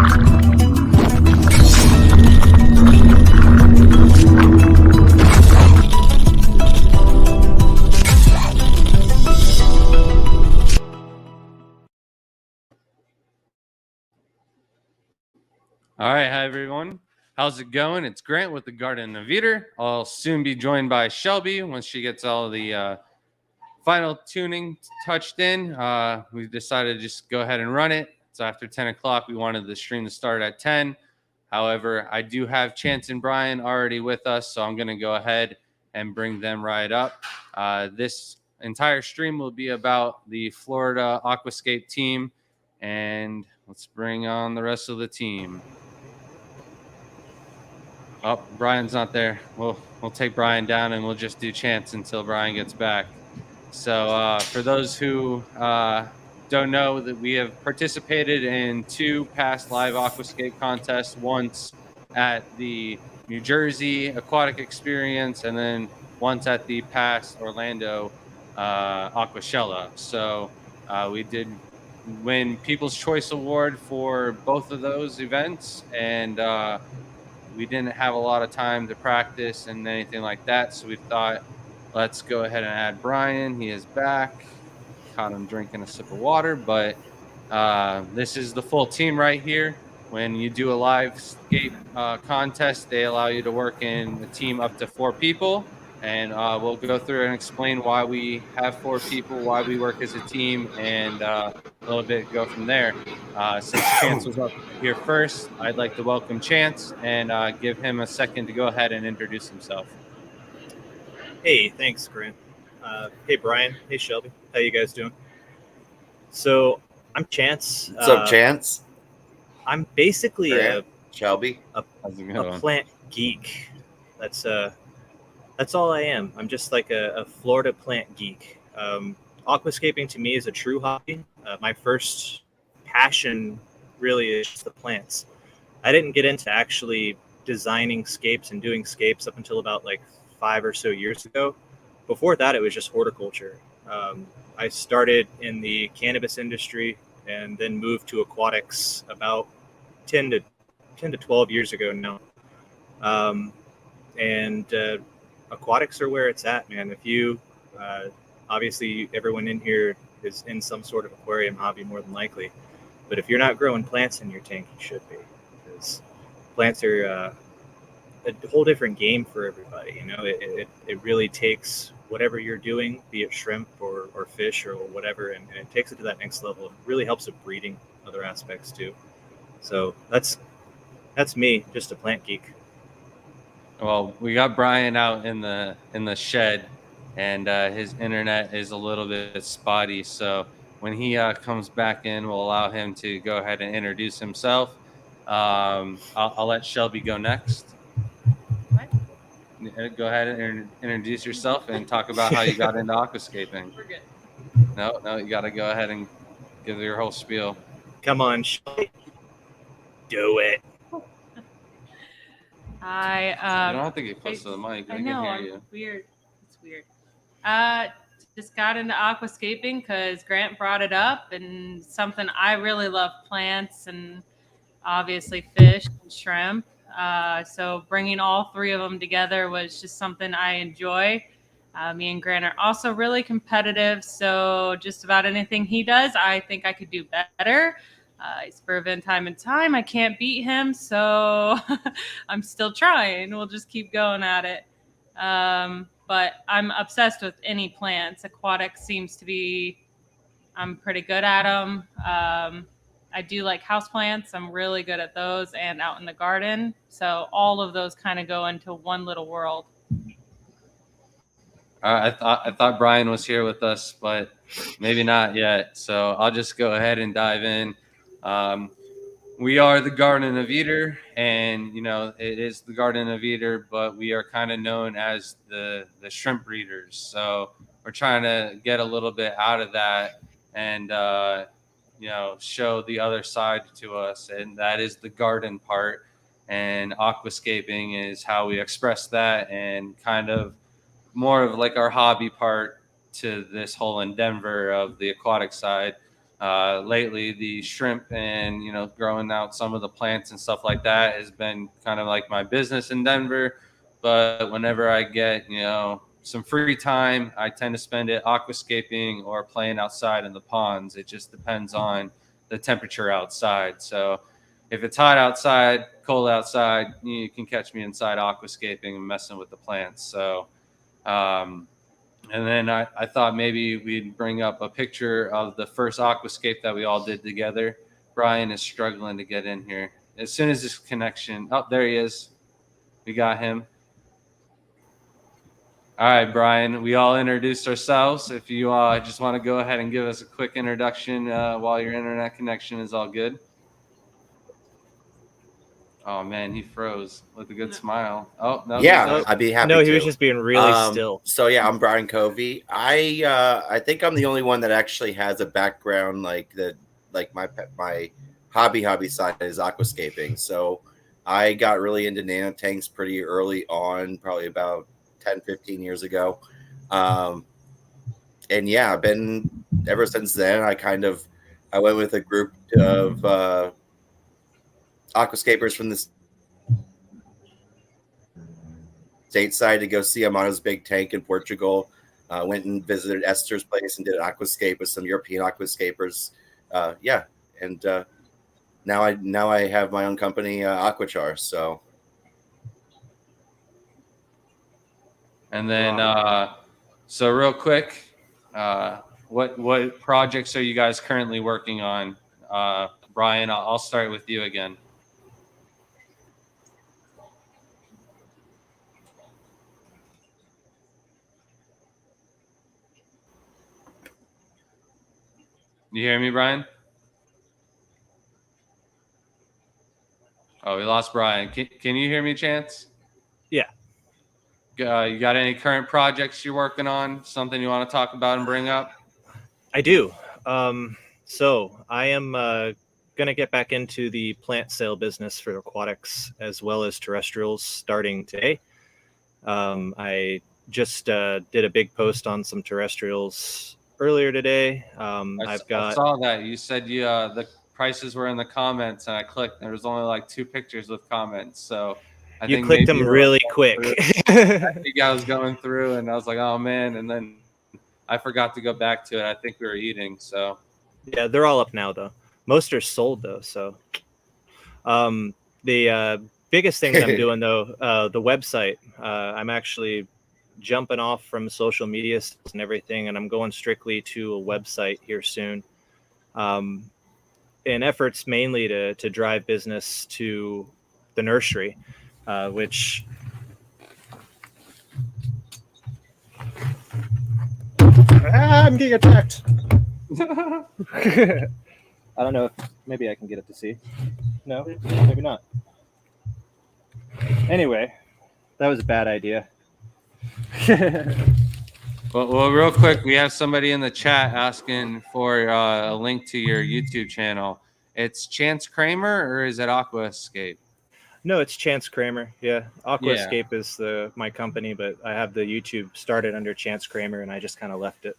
All right, hi everyone. How's it going? It's Grant with the Garden of Eden. I'll soon be joined by Shelby once she gets all the final tuning touched in. We decided to just go ahead and run it. So after 10 o'clock, we wanted the stream to start at 10. However, I do have Chance and Brian already with us, so I'm going to go ahead and bring them right up. This entire stream will be about the Florida Aquascape team, and let's bring on the rest of the team. Oh, Brian's not there. We'll take Brian down and we'll just do Chance until Brian gets back. So for those who don't know, that we have participated in 2 past live Aquascape contests, once at the New Jersey Aquatic Experience and then once at the past Orlando Aquashella. So we did win People's Choice Award for both of those events, and we didn't have a lot of time to practice and anything like that. So we thought, let's go ahead and add Brian. He is back. Caught him drinking a sip of water, but this is the full team right here. When you do a live Scape contest, they allow you to work in a team up to 4 people. And we'll go through and explain why we have 4 people, why we work as a team, and a little bit go from there. Since Chance was up here first, I'd like to welcome Chance and give him a second to go ahead and introduce himself. Hey, thanks, Grant. Hey, Brian. Hey, Shelby. How you guys doing? So I'm Chance. What's up, Chance? I'm basically Shelby. a plant geek. That's all I am. I'm just like a Florida plant geek. Aquascaping to me is a true hobby. My first passion really is just the plants. I didn't get into actually designing scapes and doing scapes up until about like 5 or so years ago. Before that, it was just horticulture. I started in the cannabis industry and then moved to aquatics about 10 to 12 years ago now. Aquatics are where it's at, man. If you, obviously everyone in here is in some sort of aquarium hobby more than likely, but if you're not growing plants in your tank, you should be, because plants are a whole different game for everybody. You know, it really takes whatever you're doing, be it shrimp or fish or whatever, and it takes it to that next level. It really helps with breeding, other aspects too. So that's me, just a plant geek. Well, we got Brian out in the shed, and his internet is a little bit spotty. So when he comes back in, we'll allow him to go ahead and introduce himself. I'll let Shelby go next. What? Go ahead and introduce yourself and talk about how you got into aquascaping. We're good. No, you got to go ahead and give your whole spiel. Come on, Shelby. Do it. You don't have to get close to the mic. I know, can hear you. Weird. It's weird. Just got into aquascaping because Grant brought it up, and something I really love, plants and obviously fish and shrimp. So bringing all 3 of them together was just something I enjoy. Me and Grant are also really competitive, so just about anything he does, I think I could do better. He's proven time and time I can't beat him, so I'm still trying. We'll just keep going at it. But I'm obsessed with any plants. Aquatic seems to be, I'm pretty good at them. I do like houseplants. I'm really good at those, and out in the garden. So all of those kind of go into one little world. I thought Brian was here with us, but maybe not yet. So I'll just go ahead and dive in. We are the Garden of Eden, and it is the Garden of Eden, but we are kind of known as the shrimp breeders. So we're trying to get a little bit out of that and show the other side to us, and that is the garden part. And aquascaping is how we express that, and kind of more of like our hobby part to this whole endeavor of the aquatic side. lately the shrimp and growing out some of the plants and stuff like that has been kind of like my business in Denver. But whenever I get some free time, I tend to spend it aquascaping or playing outside in the ponds. It just depends on the temperature outside. So if it's hot outside, cold outside, you can catch me inside aquascaping and messing with the plants. So and then I thought maybe we'd bring up a picture of the first aquascape that we all did together. Brian is struggling to get in here. As soon as this connection, oh, there he is. We got him. All right, Brian, we all introduced ourselves. If you just want to go ahead and give us a quick introduction while your internet connection is all good. Oh, man, he froze with a good smile. Oh, no. Yeah, I'd be happy No, to. he was just being really still. So, yeah, I'm Brian Covey. I think I'm the only one that actually has a background like my hobby side is aquascaping. So I got really into nano tanks pretty early on, probably about 10, 15 years ago. And yeah, I've been ever since then. I went with a group of aquascapers from the stateside to go see Amano's big tank in Portugal. Went and visited Esther's place and did an aquascape with some European aquascapers. And now I have my own company, Aquachar. So, and then so real quick, what projects are you guys currently working on? Brian, I'll start with you again. You hear me, Brian? Oh, we lost Brian. Can you hear me, Chance? Yeah. You got any current projects you're working on? Something you want to talk about and bring up? I do. So I am going to get back into the plant sale business for aquatics as well as terrestrials starting today. I just did a big post on some terrestrials earlier today. I saw that. You said the prices were in the comments, and I clicked. There was only like 2 pictures with comments, so I think clicked them really quick. I think I was going through, and I was like, "Oh man!" And then I forgot to go back to it. I think we were eating, so yeah, they're all up now though. Most are sold though. So, the biggest thing that I'm doing though, the website. I'm actually jumping off from social media and everything, and I'm going strictly to a website here soon. In efforts mainly to drive business to the nursery, which I'm getting attacked. I don't know if maybe I can get it to see. No, maybe not. Anyway, that was a bad idea. Well, real quick, we have somebody in the chat asking for a link to your YouTube channel. It's Chance Kramer, or is it Aquascape? No, it's Chance Kramer. Yeah, Aquascape is my company, but I have the YouTube started under Chance Kramer, and I just kind of left it.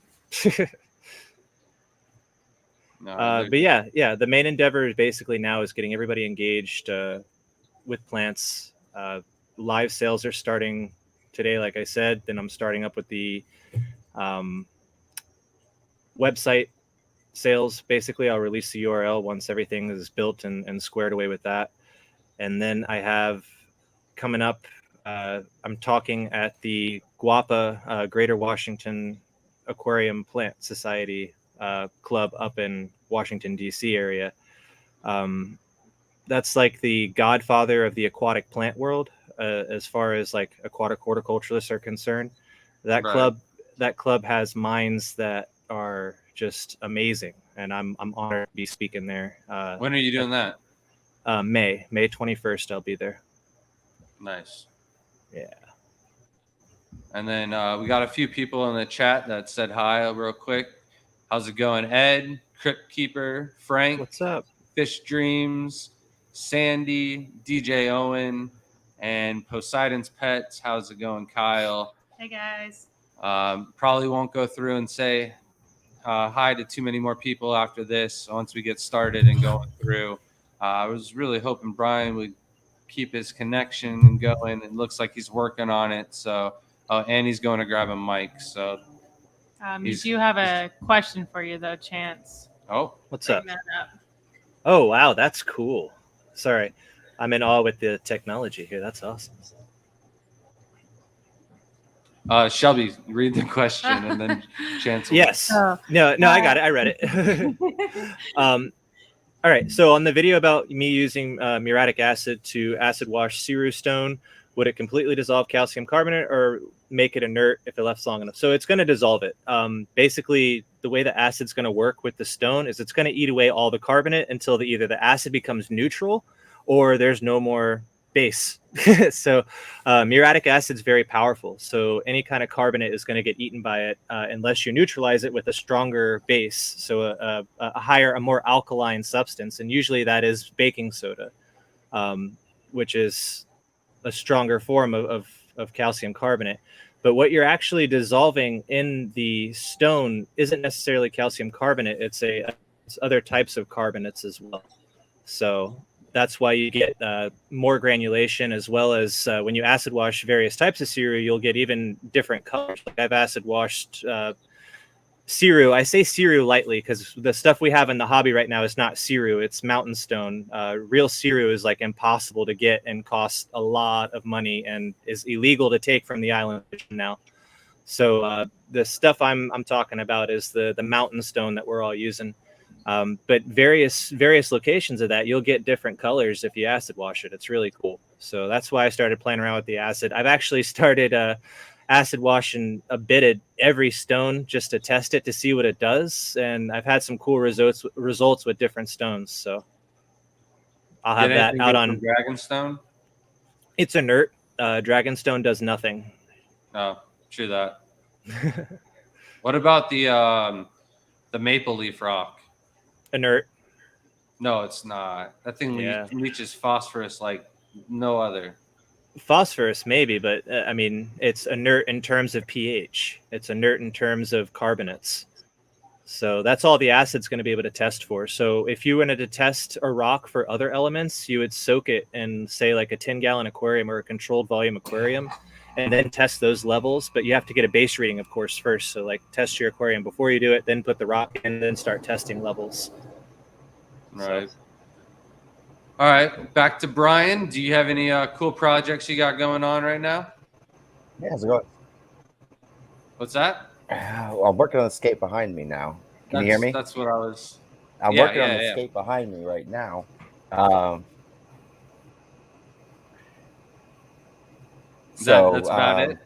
But yeah, the main endeavor is basically now is getting everybody engaged with plants. Live sales are starting today, like I said. Then I'm starting up with the website sales. Basically, I'll release the URL once everything is built and squared away with that. And then I have coming up, I'm talking at the Guapa Greater Washington Aquarium Plant Society club up in Washington, D.C. area. That's like the godfather of the aquatic plant world as far as like aquatic horticulturalists are concerned. That club has minds that are just amazing, and I'm honored to be speaking there. When are you doing that? May 21st, I'll be there. Nice. Yeah. And then we got a few people in the chat that said hi real quick. How's it going, Ed, Crypt Keeper, Frank? What's up? Fish Dreams, Sandy, DJ Owen, and Poseidon's Pets. How's it going, Kyle? Hey guys. Probably won't go through and say hi to too many more people after this. Once we get started and going through, I was really hoping Brian would keep his connection going. It looks like he's working on it. So, and he's going to grab a mic. So, You do have a question for you, though, Chance. oh, What's Bring up? that up. Oh, wow, that's cool. Sorry, I'm in awe with the technology here. That's awesome. Shelby, read the question and then Chance. Yes. Oh. No, I got it. I read it. All right. So on the video about me using muriatic acid to acid wash Ceru stone, would it completely dissolve calcium carbonate or make it inert if it left long enough? So it's going to dissolve it. Basically, the way the acid's going to work with the stone is it's going to eat away all the carbonate until either the acid becomes neutral or there's no more base. So muriatic acid is very powerful. So any kind of carbonate is going to get eaten by it unless you neutralize it with a stronger base. So a more alkaline substance. And usually that is baking soda, which is a stronger form of calcium carbonate. But what you're actually dissolving in the stone isn't necessarily calcium carbonate. It's other types of carbonates as well. So that's why you get more granulation, as well as when you acid wash various types of Ceru, you'll get even different colors. Like I've acid washed Ceru. I say Ceru lightly because the stuff we have in the hobby right now is not Ceru. It's mountain stone. Real Ceru is like impossible to get and costs a lot of money and is illegal to take from the island now. So the stuff I'm talking about is the mountain stone that we're all using. But various locations of that, you'll get different colors if you acid wash it. It's really cool. So that's why I started playing around with the acid. I've actually started acid washing a bit at every stone just to test it to see what it does. And I've had some cool results with different stones. So I'll have that out on Dragonstone. It's inert. Dragonstone does nothing. Oh, true that. What about the maple leaf rock? Inert. No, it's not. That thing leaches phosphorus like no other. Phosphorus maybe, but I mean, it's inert in terms of pH. It's inert in terms of carbonates. So that's all the acid's going to be able to test for. So if you wanted to test a rock for other elements, you would soak it in, say, like a 10-gallon aquarium or a controlled volume aquarium, and then test those levels. But you have to get a base reading, of course, first. So like test your aquarium before you do it, then put the rock in, then start testing levels. Right. So. All right, back to Brian. Do you have any cool projects you got going on right now? Yeah, how's it going? What's that? Well, I'm working on the Scape behind me now. Can you hear me? That's what I was. I'm working on the Scape behind me right now. That's about it.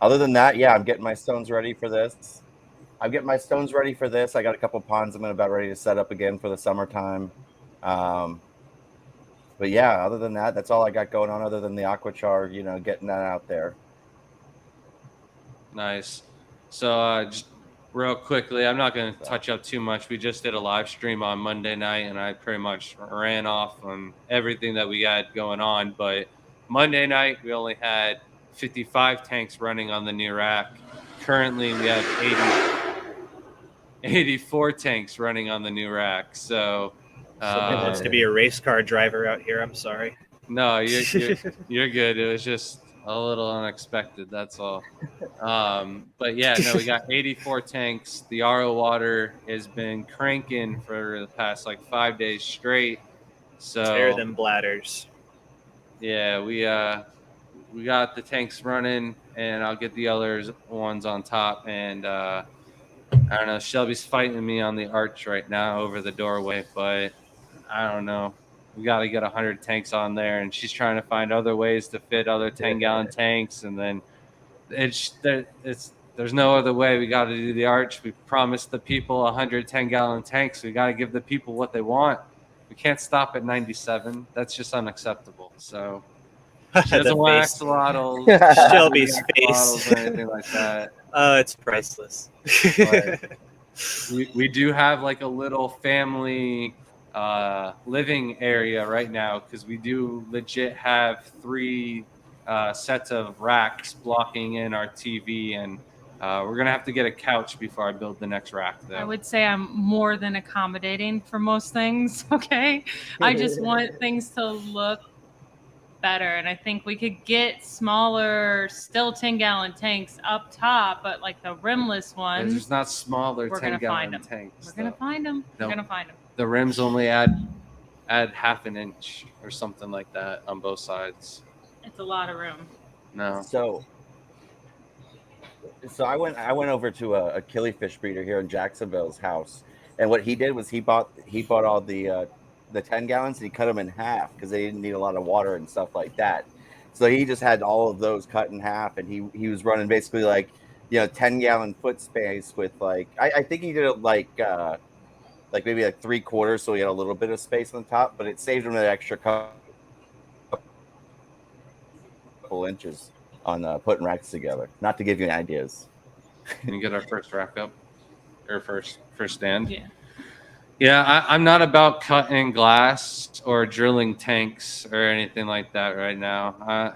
Other than that, yeah, I'm getting my stones ready for this. I got a couple ponds I'm about ready to set up again for the summertime. But yeah, other than that, that's all I got going on other than the aquachar, getting that out there. Nice. So just real quickly, I'm not going to touch up too much. We just did a live stream on Monday night, and I pretty much ran off on everything that we had going on. But Monday night, we only had 55 tanks running on the new rack. Currently, we have 84 tanks running on the new rack. So somebody wants to be a race car driver out here. I'm sorry. No, you're good. It was just a little unexpected. That's all. But yeah, no, we got 84 tanks. The RO water has been cranking for the past like 5 days straight. So tear them bladders. Yeah, we got the tanks running, and I'll get the other ones on top. And I don't know. Shelby's fighting me on the arch right now over the doorway, but I don't know. We got to get 100 tanks on there, and she's trying to find other ways to fit other 10-gallon tanks, and then there's no other way. We got to do the arch. We promised the people 100 10-gallon tanks. We got to give the people what they want. We can't stop at 97. That's just unacceptable. So she doesn't want axolotls, Shelby's face, or anything like that. It's priceless. we do have like a little family living area right now because we do legit have 3 sets of racks blocking in our TV, and We're gonna have to get a couch before I build the next rack, though. I would say I'm more than accommodating for most things. Okay, I just want things to look better, and I think we could get smaller, still 10-gallon tanks up top, but like the rimless ones. There's not smaller We're gonna 10-gallon find 'em. tanks. We're gonna find them. No. We're gonna find them. The rims only add half an inch or something like that on both sides. It's a lot of room. No. So I went over to a killifish breeder here in Jacksonville's house, and what he did was he bought all the 10 gallons and he cut them in half because they didn't need a lot of water and stuff like that. So he just had all of those cut in half, and he was running basically like 10-gallon foot space with like I think he did it like maybe like 3/4, so he had a little bit of space on the top, but it saved him an extra couple inches on putting racks together. Not to give you any ideas. Can you get our first rack up, or first stand? Yeah. Yeah, I'm not about cutting glass or drilling tanks or anything like that right now.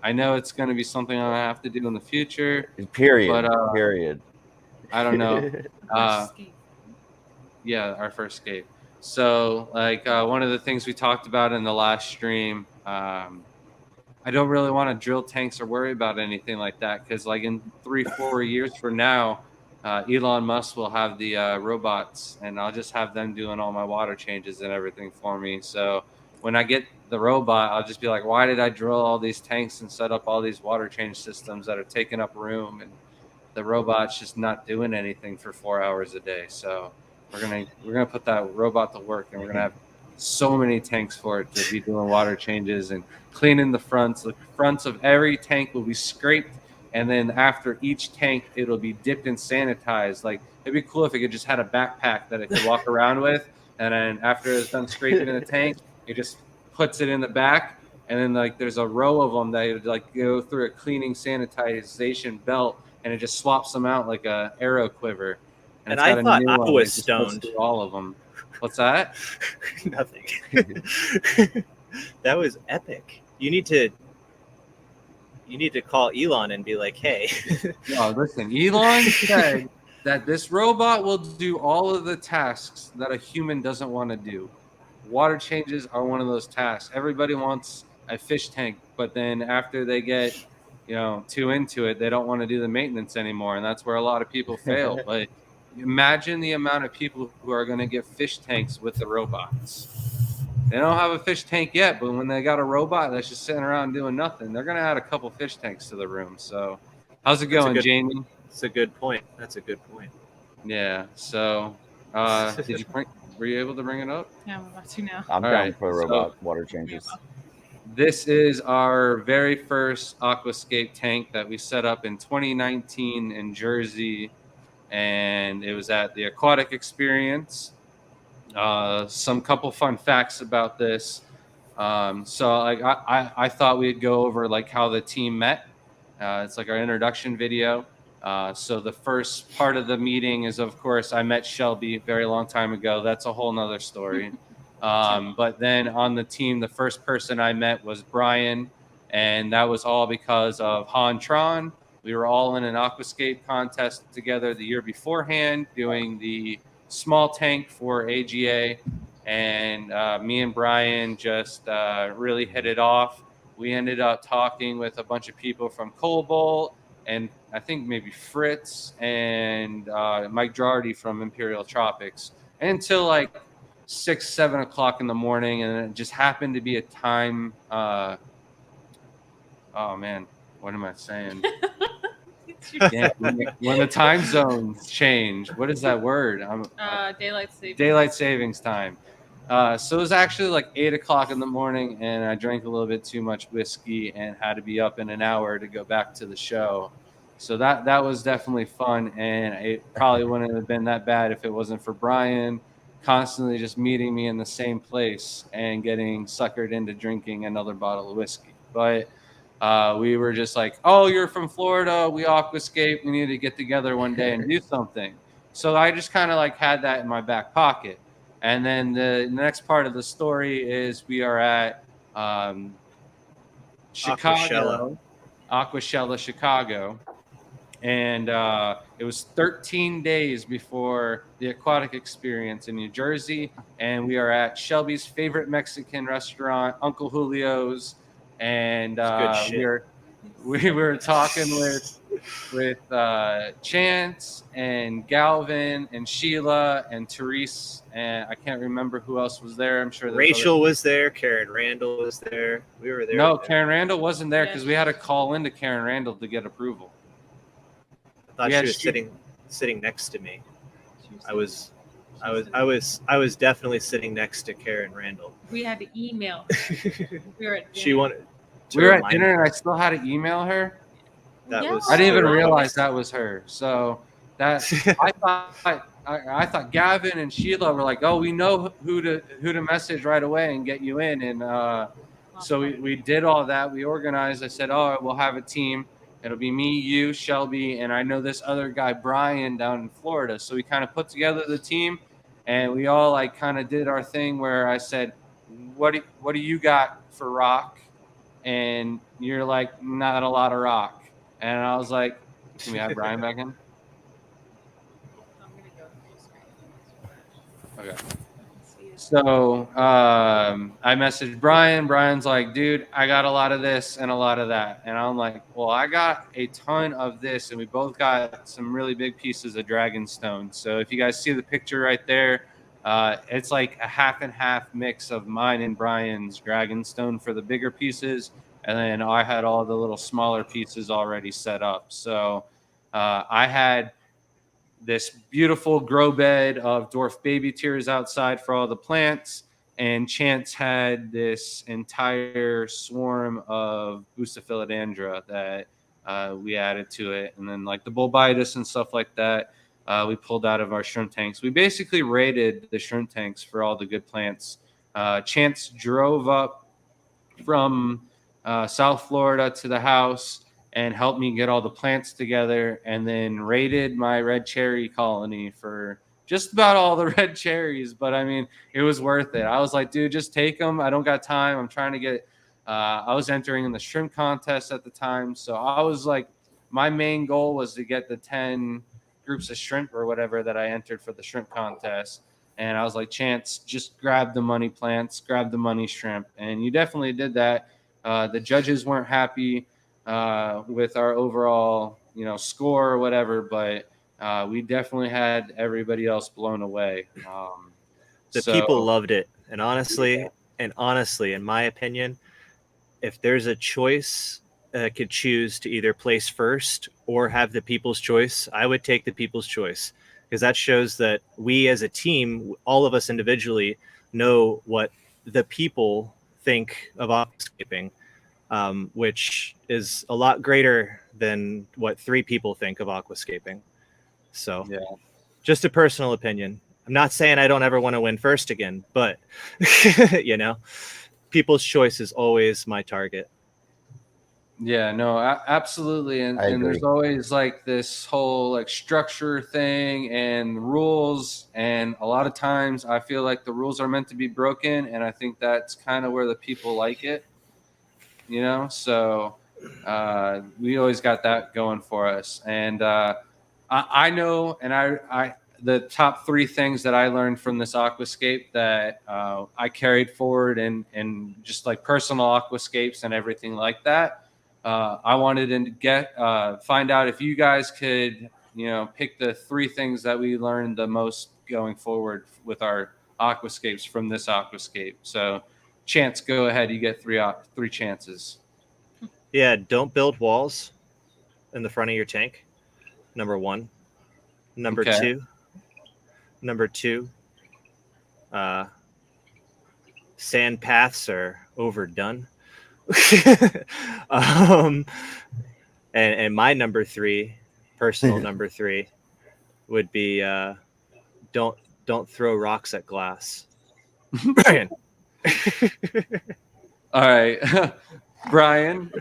I know it's going to be something I have to do in the future. Period. But, period. I don't know. Yeah, our first Scape. So, like, one of the things we talked about in the last stream, I don't really want to drill tanks or worry about anything like that because, like, in 3-4 years from now, Elon Musk will have the robots, and I'll just have them doing all my water changes and everything for me. So when I get the robot, I'll just be like, why did I drill all these tanks and set up all these water change systems that are taking up room, and the robot's just not doing anything for 4 hours a day? So we're gonna put that robot to work, and we're gonna have so many tanks for it to be doing water changes and cleaning the fronts. The fronts of every tank will be scraped, and then after each tank, it'll be dipped and sanitized. Like, it'd be cool if it could just had a backpack that it could walk around with, and then after it's done scraping in the tank, it just puts it in the back, and then like there's a row of them that would like go through a cleaning sanitization belt, and it just swaps them out like a arrow quiver. And I thought I was stoned. All of them. What's that? Nothing. That was epic. You need to call Elon and be like, hey. No, listen, Elon said that this robot will do all of the tasks that a human doesn't want to do. Water changes are one of those tasks. Everybody wants a fish tank, but then after they get, too into it, they don't want to do the maintenance anymore, and that's where a lot of people fail. But imagine the amount of people who are going to get fish tanks with the robots. They don't have a fish tank yet, but when they got a robot that's just sitting around doing nothing, they're going to add a couple fish tanks to the room. So how's it going, Jamie? That's a good point. That's a good point. Yeah. So were you able to bring it up? Yeah, I'm about to now. I'm down for robot water changes. This is our very first Aquascape tank that we set up in 2019 in Jersey, and it was at the Aquatic experience. Some couple fun facts about this. So like I thought we'd go over like how the team met. It's like our introduction video. So the first part of the meeting is, of course, I met Shelby a very long time ago. That's a whole nother story. But then on the team, the first person I met was Brian, and that was all because of Han Tron. We were all in an Aquascape contest together the year beforehand, doing the small tank for AGA, and me and Brian just really hit it off. We ended up talking with a bunch of people from Cobalt, and I think maybe Fritz and Mike Jardy from Imperial Tropics until like 6-7 o'clock in the morning, and it just happened to be a time. Oh man, what am I saying? Yeah, when the time zones change, what is that word? Daylight savings time. So it was actually like 8 o'clock in the morning, and I drank a little bit too much whiskey and had to be up in an hour to go back to the show. So that was definitely fun, and it probably wouldn't have been that bad if it wasn't for Brian constantly just meeting me in the same place and getting suckered into drinking another bottle of whiskey. But we were just like, oh, you're from Florida, we Aquascape, we need to get together one day and do something. So I just kind of like had that in my back pocket. And then the next part of the story is we are at Chicago, Aquashella, Chicago. And it was 13 days before the Aquatic experience in New Jersey. And we are at Shelby's favorite Mexican restaurant, Uncle Julio's. And Good shit. we were talking with Chance and Galvin and Sheila and Therese, and I can't remember who else was there. I'm sure there's Rachel was there. Karen Randall was there. We were there. No, with them. Karen Randall wasn't there because Yeah. we had to call into Karen Randall to get approval. I thought Yeah, she was she- sitting next to me. I was definitely sitting next to Karen Randall. We had to email. We were at She dinner. wanted. to We were at remind dinner, and her I still had to email her. that was. I didn't even the realize request. that was her. So that I thought Gavin and Sheila were like, oh, we know who to message right away and get you in. And so we did all that. We organized. I said, oh, we'll have a team. It'll be me, you, Shelby, and I know this other guy, Brian, down in Florida. So we kind of put together the team, and we all like kind of did our thing where I said, what do you got for rock? And you're like, not a lot of rock. And I was like, can we have Brian back in? I'm gonna go to Okay. So I messaged Brian. Brian's like, dude, I got a lot of this and a lot of that. And I'm like, well, I got a ton of this. And we both got some really big pieces of Dragonstone. So if you guys see the picture right there, it's like a half and half mix of mine and Brian's Dragonstone for the bigger pieces. And then I had all the little smaller pieces already set up. So I had this beautiful grow bed of dwarf baby tears outside for all the plants. And Chance had this entire swarm of Bucephalodendra that we added to it. And then like the Bulbitis and stuff like that, we pulled out of our shrimp tanks. We basically raided the shrimp tanks for all the good plants. Chance drove up from South Florida to the house and helped me get all the plants together, and then raided my red cherry colony for just about all the red cherries. But I mean, it was worth it. I was like, dude, just take them. I don't got time. I'm trying to get, I was entering in the shrimp contest at the time. So I was like, my main goal was to get the 10 groups of shrimp or whatever that I entered for the shrimp contest. And I was like, Chance, just grab the money plants, grab the money shrimp. And you definitely did that. The judges weren't happy with our overall, score or whatever, but we definitely had everybody else blown away. The people loved it, and honestly, in my opinion, if there's a choice, could choose to either place first or have the people's choice, I would take the people's choice, because that shows that we as a team, all of us individually, know what the people think of aquascaping. Which is a lot greater than what 3 people think of aquascaping. So, Yeah. Just a personal opinion. I'm not saying I don't ever want to win first again, but people's choice is always my target. Yeah, no, absolutely. And there's always like this whole like structure thing and rules. And a lot of times I feel like the rules are meant to be broken. And I think that's kind of where the people like it. So we always got that going for us. And I know, and I the top 3 things that I learned from this aquascape that I carried forward and just like personal aquascapes and everything like that. I wanted to find out if you guys could, pick the 3 things that we learned the most going forward with our aquascapes from this aquascape. So Chance, go ahead. You get 3 chances. Yeah, don't build walls in the front of your tank. Number 1. Number 2, sand paths are overdone. And my number 3, personal number 3, would be don't throw rocks at glass. Brian. All right, Brian,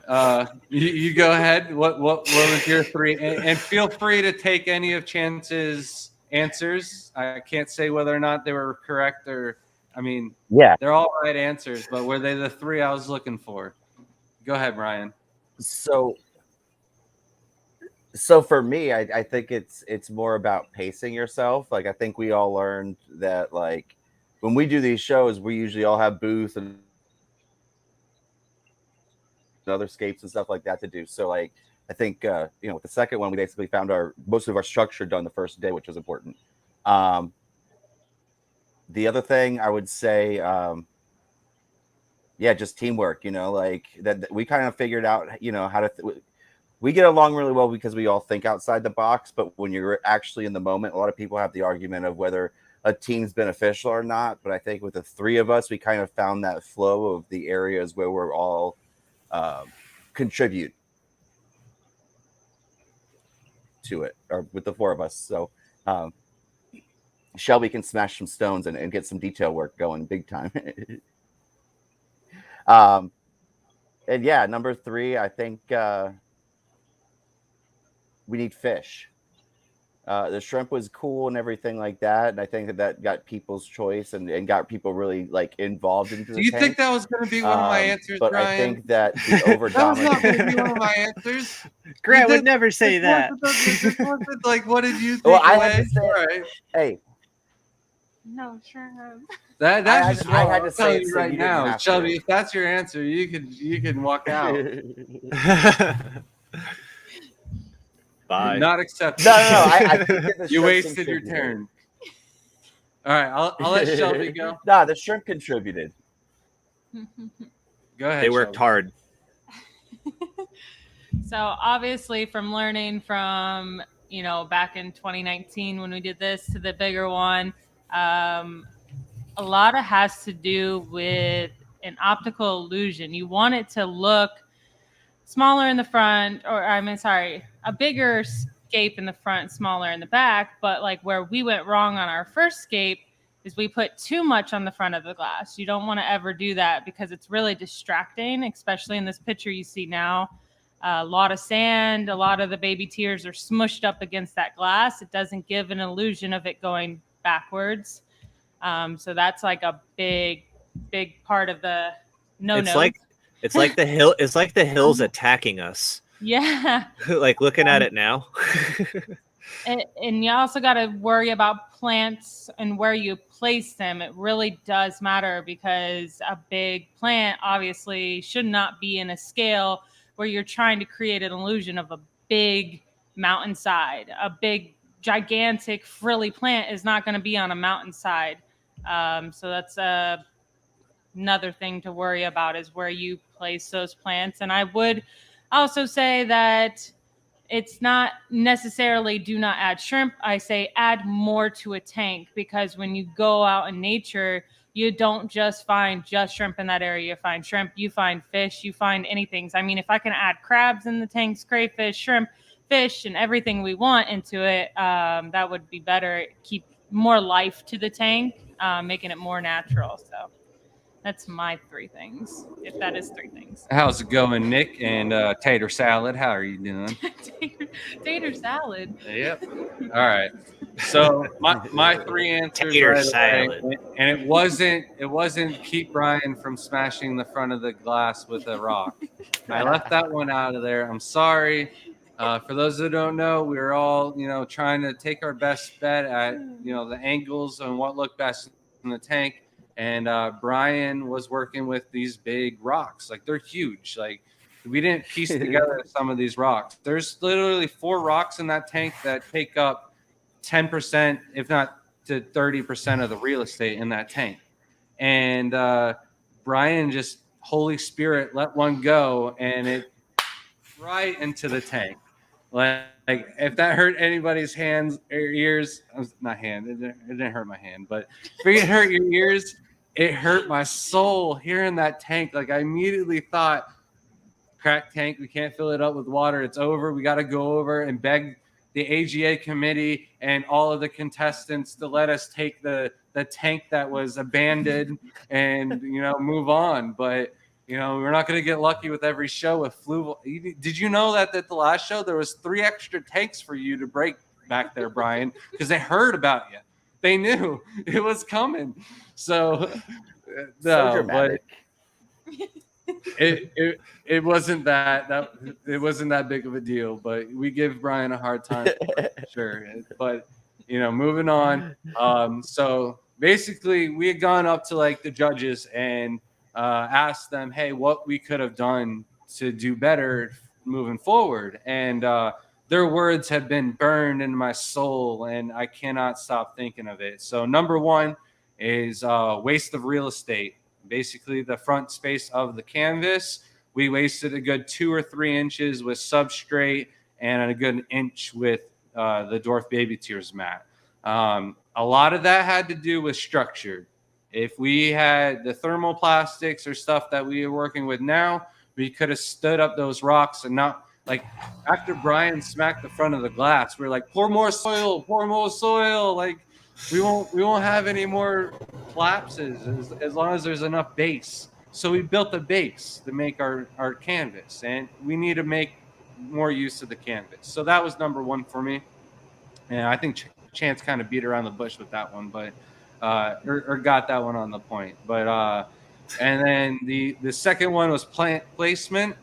you go ahead. What was your 3? And feel free to take any of Chance's answers. I can't say whether or not they were correct or, they're all right answers, but were they the 3 I was looking for? Go ahead, Brian. So So for me, I think it's more about pacing yourself. Like I think we all learned that like when we do these shows, we usually all have booths and other scapes and stuff like that to do. So like I think with the second one, we basically found most of our structure done the first day, which was important. The other thing I would say, just teamwork. Like that we kind of figured out, how to. We get along really well because we all think outside the box, but when you're actually in the moment, a lot of people have the argument of whether a team's beneficial or not. But I think with the three of us, we kind of found that flow of the areas where we're all contribute to it, or with the four of us. So Shelby can smash some stones and get some detail work going big time. And yeah, number 3, I think we need fish. The shrimp was cool and everything like that, and I think that got people's choice and got people really like involved into the Do you tank. think that was going to be one of my answers, but Brian? I think that the over That was not going to be dominant. one of my answers. Grant would never say that. This wasn't like, what did you think? Well, I had to say, all right. Hey, No, shrimp. That's just I wrong. had to I'm say telling it you so right you didn't now, have to. Shelby. If that's your answer, you can walk out. Bye. Not accepted. No. I think that the You shrimp wasted your contributed. turn. All right, I'll let Shelby go. Nah, the shrimp contributed. Go ahead. They worked Shelby. hard. So obviously from learning from, back in 2019 when we did this to the bigger one, a lot of has to do with an optical illusion. You want it to look smaller in the front, a bigger scape in the front, smaller in the back. But like where we went wrong on our first scape is we put too much on the front of the glass. You don't want to ever do that because it's really distracting, especially in this picture you see now. A lot of sand, a lot of the baby tears are smushed up against that glass. It doesn't give an illusion of it going backwards. So that's like a big part of the no-no. It's like the hill. It's like the hill's attacking us. Yeah. Like looking at it now. And you also got to worry about plants and where you place them. It really does matter because a big plant obviously should not be in a scale where you're trying to create an illusion of a big mountainside. A big, gigantic, frilly plant is not going to be on a mountainside. So that's another thing to worry about is where you place those plants. And I would also say that it's not necessarily do not add shrimp. I say add more to a tank because when you go out in nature, you don't just find just shrimp in that area. You find shrimp, you find fish, you find anything. I mean, if I can add crabs in the tanks, crayfish, shrimp, fish, and everything we want into it, that would be better. Keep more life to the tank, making it more natural. So that's my 3 things, if that is 3 things. How's it going, Nick and Tater Salad? How are you doing? Tater salad. Yep. All right. So my 3 answers Tater right salad. away, and it wasn't keep Brian from smashing the front of the glass with a rock. I left that one out of there. I'm sorry. For those who don't know, we were all trying to take our best bet at the angles and what looked best in the tank. And Brian was working with these big rocks. Like they're huge. Like we didn't piece together some of these rocks. There's literally 4 rocks in that tank that take up 10%, if not to 30% of the real estate in that tank. And Brian just Holy Spirit let one go and it right into the tank. Like if that hurt anybody's hands or ears, not hand, it didn't hurt my hand, but if it hurt your ears, it hurt my soul hearing that tank. Like I immediately thought, cracked tank, we can't fill it up with water. It's over. We got to go over and beg the AGA committee and all of the contestants to let us take the tank that was abandoned and move on. But we're not going to get lucky with every show with flu. Did you know that at the last show there was 3 extra tanks for you to break back there, Brian? Because they heard about you. They knew it was coming. So So dramatic. It wasn't that it wasn't that big of a deal, but we give Brian a hard time for it, for sure. But moving on. So basically, we had gone up to like the judges and asked them, hey, what we could have done to do better moving forward, and their words have been burned in my soul, and I cannot stop thinking of it. So number one is waste of real estate. Basically, the front space of the canvas, we wasted a good 2 or 3 inches with substrate and a good inch with the dwarf baby tears mat. A lot of that had to do with structure. If we had the thermoplastics or stuff that we are working with now, we could have stood up those rocks and not like after Brian smacked the front of the glass, we were like, pour more soil, pour more soil. Like we won't have any more collapses as long as there's enough base. So we built a base to make our canvas, and we need to make more use of the canvas. So that was number one for me. And I think Chance kind of beat around the bush with that one, but or got that one on the point. But and then the second one was plant placement.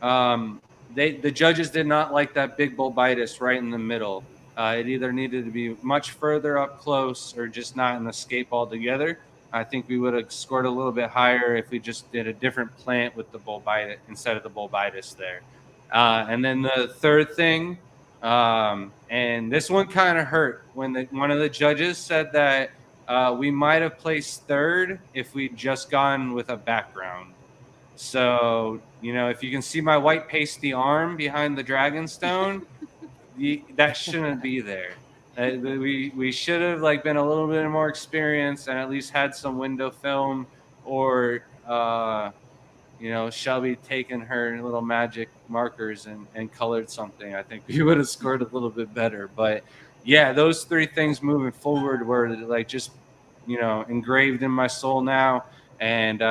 The judges did not like that big bulbitis right in the middle. It either needed to be much further up close or just not in the scape altogether. I think we would have scored a little bit higher if we just did a different plant with the bulbitis instead of the bulbitis there. And then the third thing, and this one kind of hurt when one of the judges said that we might have placed third if we'd just gone with a background. So, if you can see my white pasty arm behind the dragonstone, that shouldn't be there. We should have been a little bit more experienced and at least had some window film, or Shelby taken her little magic markers and colored something. I think we would have scored a little bit better. But yeah, those 3 things moving forward were just engraved in my soul now. And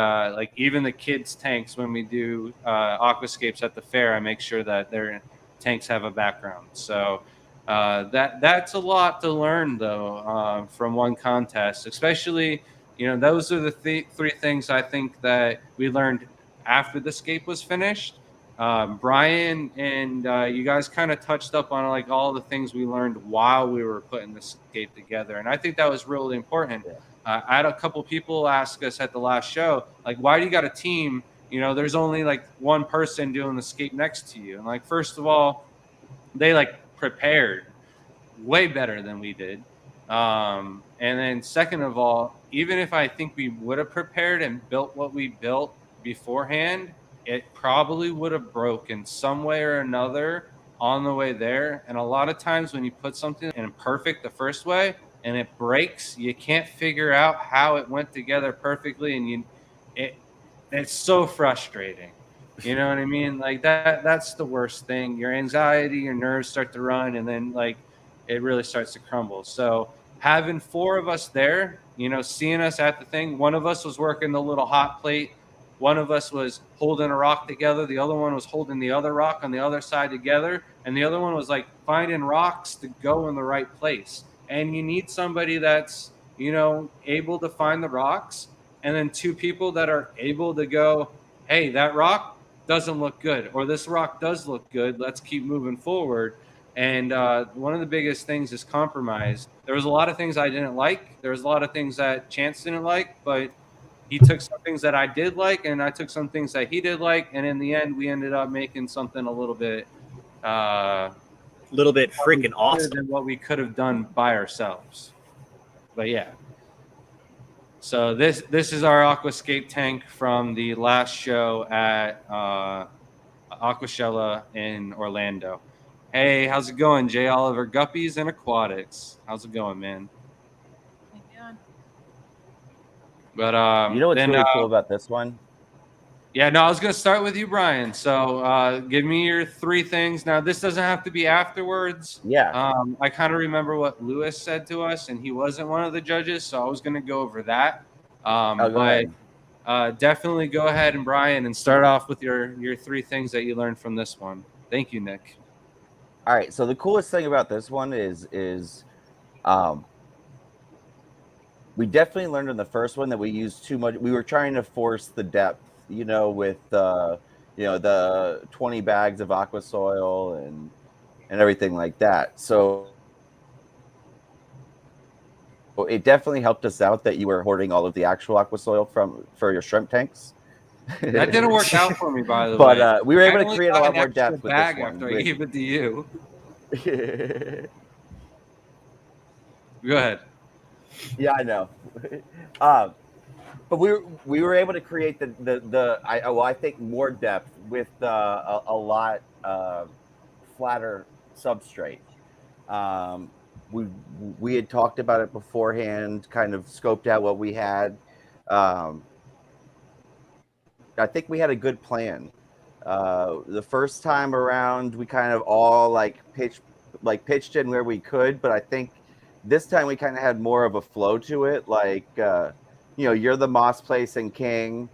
even the kids' tanks, when we do aquascapes at the fair, I make sure that their tanks have a background. So that's a lot to learn, though, from one contest. Especially, those are the 3 things I think that we learned after the scape was finished. Brian and you guys kind of touched up on all the things we learned while we were putting the scape together, and I think that was really important. Yeah. I had a couple people ask us at the last show, why do you got a team? There's only one person doing the scape next to you. And first of all, they prepared way better than we did. And then second of all, even if I think we would have prepared and built what we built beforehand, it probably would have broken some way or another on the way there. And a lot of times when you put something in perfect the first way, and it breaks, you can't figure out how it went together perfectly, and it's so frustrating. You know what I mean? That's the worst thing. Your anxiety, your nerves start to run, and then it really starts to crumble. So having 4 of us there, seeing us at the thing, one of us was working the little hot plate, one of us was holding a rock together, the other one was holding the other rock on the other side together, and the other one was finding rocks to go in the right place. And you need somebody that's, able to find the rocks, and then 2 people that are able to go, hey, that rock doesn't look good, or this rock does look good. Let's keep moving forward. And one of the biggest things is compromise. There was a lot of things I didn't like. There was a lot of things that Chance didn't like, but he took some things that I did like, and I took some things that he did like. And in the end, we ended up making something a little bit freaking awesome than what we could have done by ourselves. But yeah, so this is our Aquascape tank from the last show at Aquashella in Orlando. Hey, how's it going, Jay Oliver? Guppies and Aquatics. How's it going, man? But you know what's really cool about this one? Yeah, no, I was going to start with you, Brian. So give me your 3 things. Now, this doesn't have to be afterwards. Yeah. I kind of remember what Lewis said to us, and he wasn't one of the judges, so I was going to go over that. But definitely go ahead, and Brian, and start off with your 3 things that you learned from this one. Thank you, Nick. All right. So the coolest thing about this one is we definitely learned in the first one that we used too much. We were trying to force the depth with the 20 bags of aqua soil and everything like that. So it definitely helped us out that you were hoarding all of the actual aqua soil for your shrimp tanks. That didn't work out for me, by the way. But we were able I to only create a got lot an more extra depth with bag this one. after I gave it to you. Go ahead. Yeah, I know. But we were able to create I think more depth with a lot flatter substrate. We had talked about it beforehand, kind of scoped out what we had. I think we had a good plan. The first time around, we kind of all pitched in where we could, but I think this time we kind of had more of a flow to it. You're the moss placing king.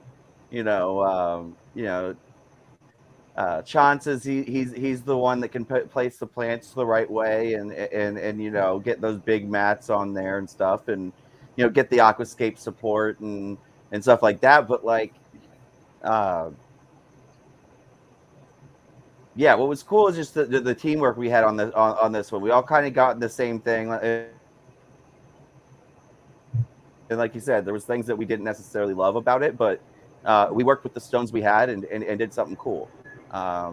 Chances he's the one that can place the plants the right way and get those big mats on there and stuff, and get the aquascape support and stuff like that. But yeah, what was cool is just the teamwork we had on this one. We all kind of got the same thing. And like you said, there was things that we didn't necessarily love about it, but we worked with the stones we had and did something cool. I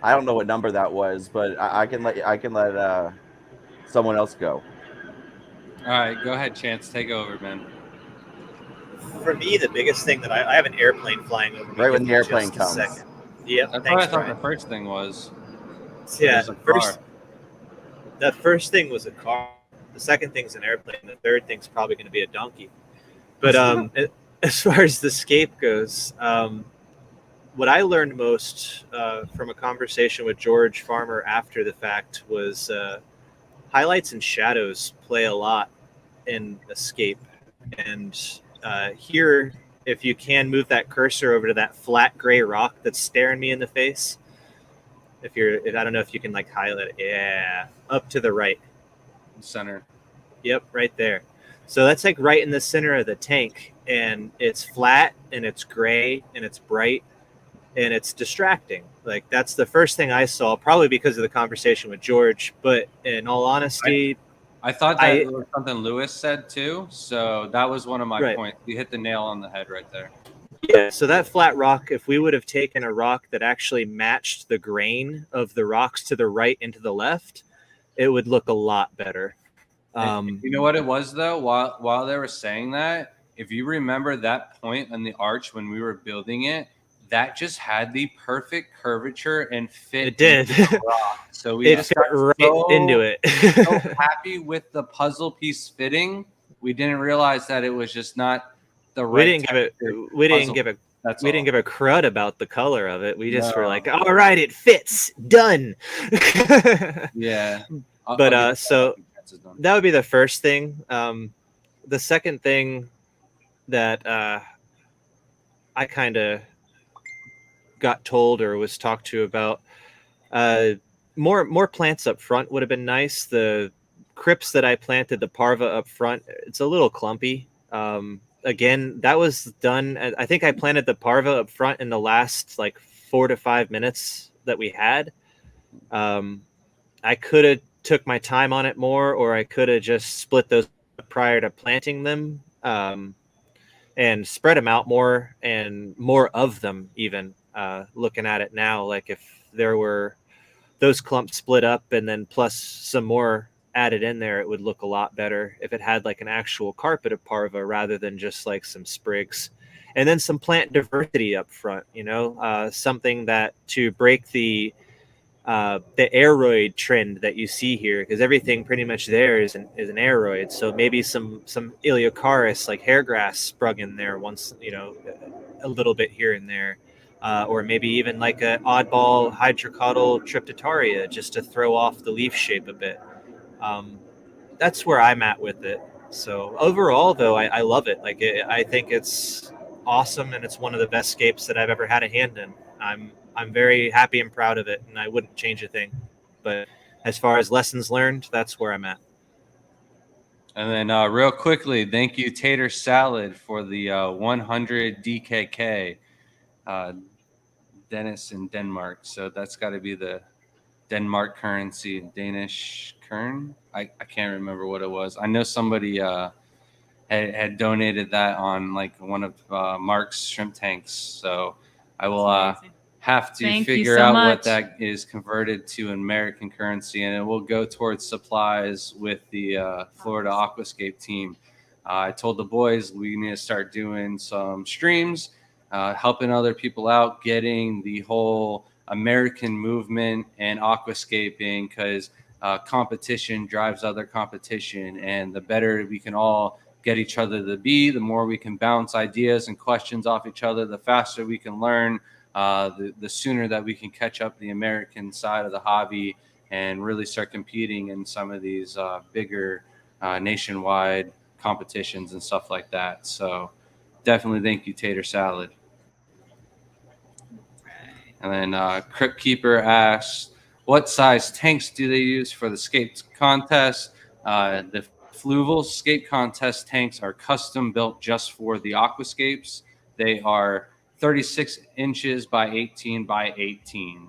don't know what number that was, but I can let someone else go. All right, go ahead, Chance. Take over, man. For me, the biggest thing that I have an airplane flying over me. Right when the Give me airplane just a comes. second. Yeah, That's what thanks, I thought Brian. the first thing was. Yeah, the car. the first thing was a car. The second thing's an airplane. The third thing's probably going to be a donkey. But as far as the Scape goes, what I learned most from a conversation with George Farmer after the fact was highlights and shadows play a lot in Scape. And here, if you can move that cursor over to that flat gray rock that's staring me in the face, I don't know if you can highlight it. Yeah, up to the right. Center. Yep, right there. So that's right in the center of the tank, and it's flat and it's gray and it's bright and it's distracting. That's the first thing I saw, probably because of the conversation with George. But in all honesty, I thought that was something Lewis said too. So that was one of my points. You hit the nail on the head right there. Yeah, so that flat rock, if we would have taken a rock that actually matched the grain of the rocks to the right and to the left, it would look a lot better. You know what it was though? While they were saying that, if you remember that point on the arch when we were building it, that just had the perfect curvature and fit. It did. Into the rock. So we just got right into it. So happy with the puzzle piece fitting. We didn't realize that it was just not the right. We didn't give a crud about the color of it. We just were like, all right, it fits. Done. Yeah. But so that would be the first thing. The second thing that I kind of got told or was talked to about, more plants up front would have been nice. The crypts that I planted, the parva up front, it's a little clumpy. Again, that was done. I think I planted the parva up front in the last 4 to 5 minutes that we had. I could have took my time on it more, or I could have just split those prior to planting them, and spread them out more and more of them even. Looking at it now, if there were those clumps split up and then plus some more added in there, it would look a lot better if it had an actual carpet of parva rather than just some sprigs. And then some plant diversity up front, something that to break the aeroid trend that you see here, because everything pretty much there is an aeroid. So maybe some Iliocaris hairgrass sprung in there once, a little bit here and there. Or maybe even an oddball hydrocotyl Triptotaria just to throw off the leaf shape a bit. That's where I'm at with it. So overall, though, I love it. I think it's awesome, and it's one of the best scapes that I've ever had a hand in. I'm very happy and proud of it, and I wouldn't change a thing. But as far as lessons learned, that's where I'm at. And then real quickly, thank you, Tater Salad, for the 100 DKK. Dennis in Denmark. So that's got to be the Denmark currency, Danish kern. I can't remember what it was. I know somebody had donated that on like one of Mark's shrimp tanks. So I will have to Thank you figure so out much. what that is converted to American currency, and it will go towards supplies with the Florida Aquascape team. I told the boys we need to start doing some streams, helping other people out, getting the whole American movement and aquascaping, because competition drives other competition, and the better we can all get each other to be, the more we can bounce ideas and questions off each other, the faster we can learn, the sooner that we can catch up the American side of the hobby and really start competing in some of these bigger nationwide competitions and stuff like that. So definitely thank you, Tater Salad. And then Crypt Keeper asks, what size tanks do they use for the Scape contest? The Fluval Scape contest tanks are custom built just for the Aquascapes. They are 36 inches by 18 by 18.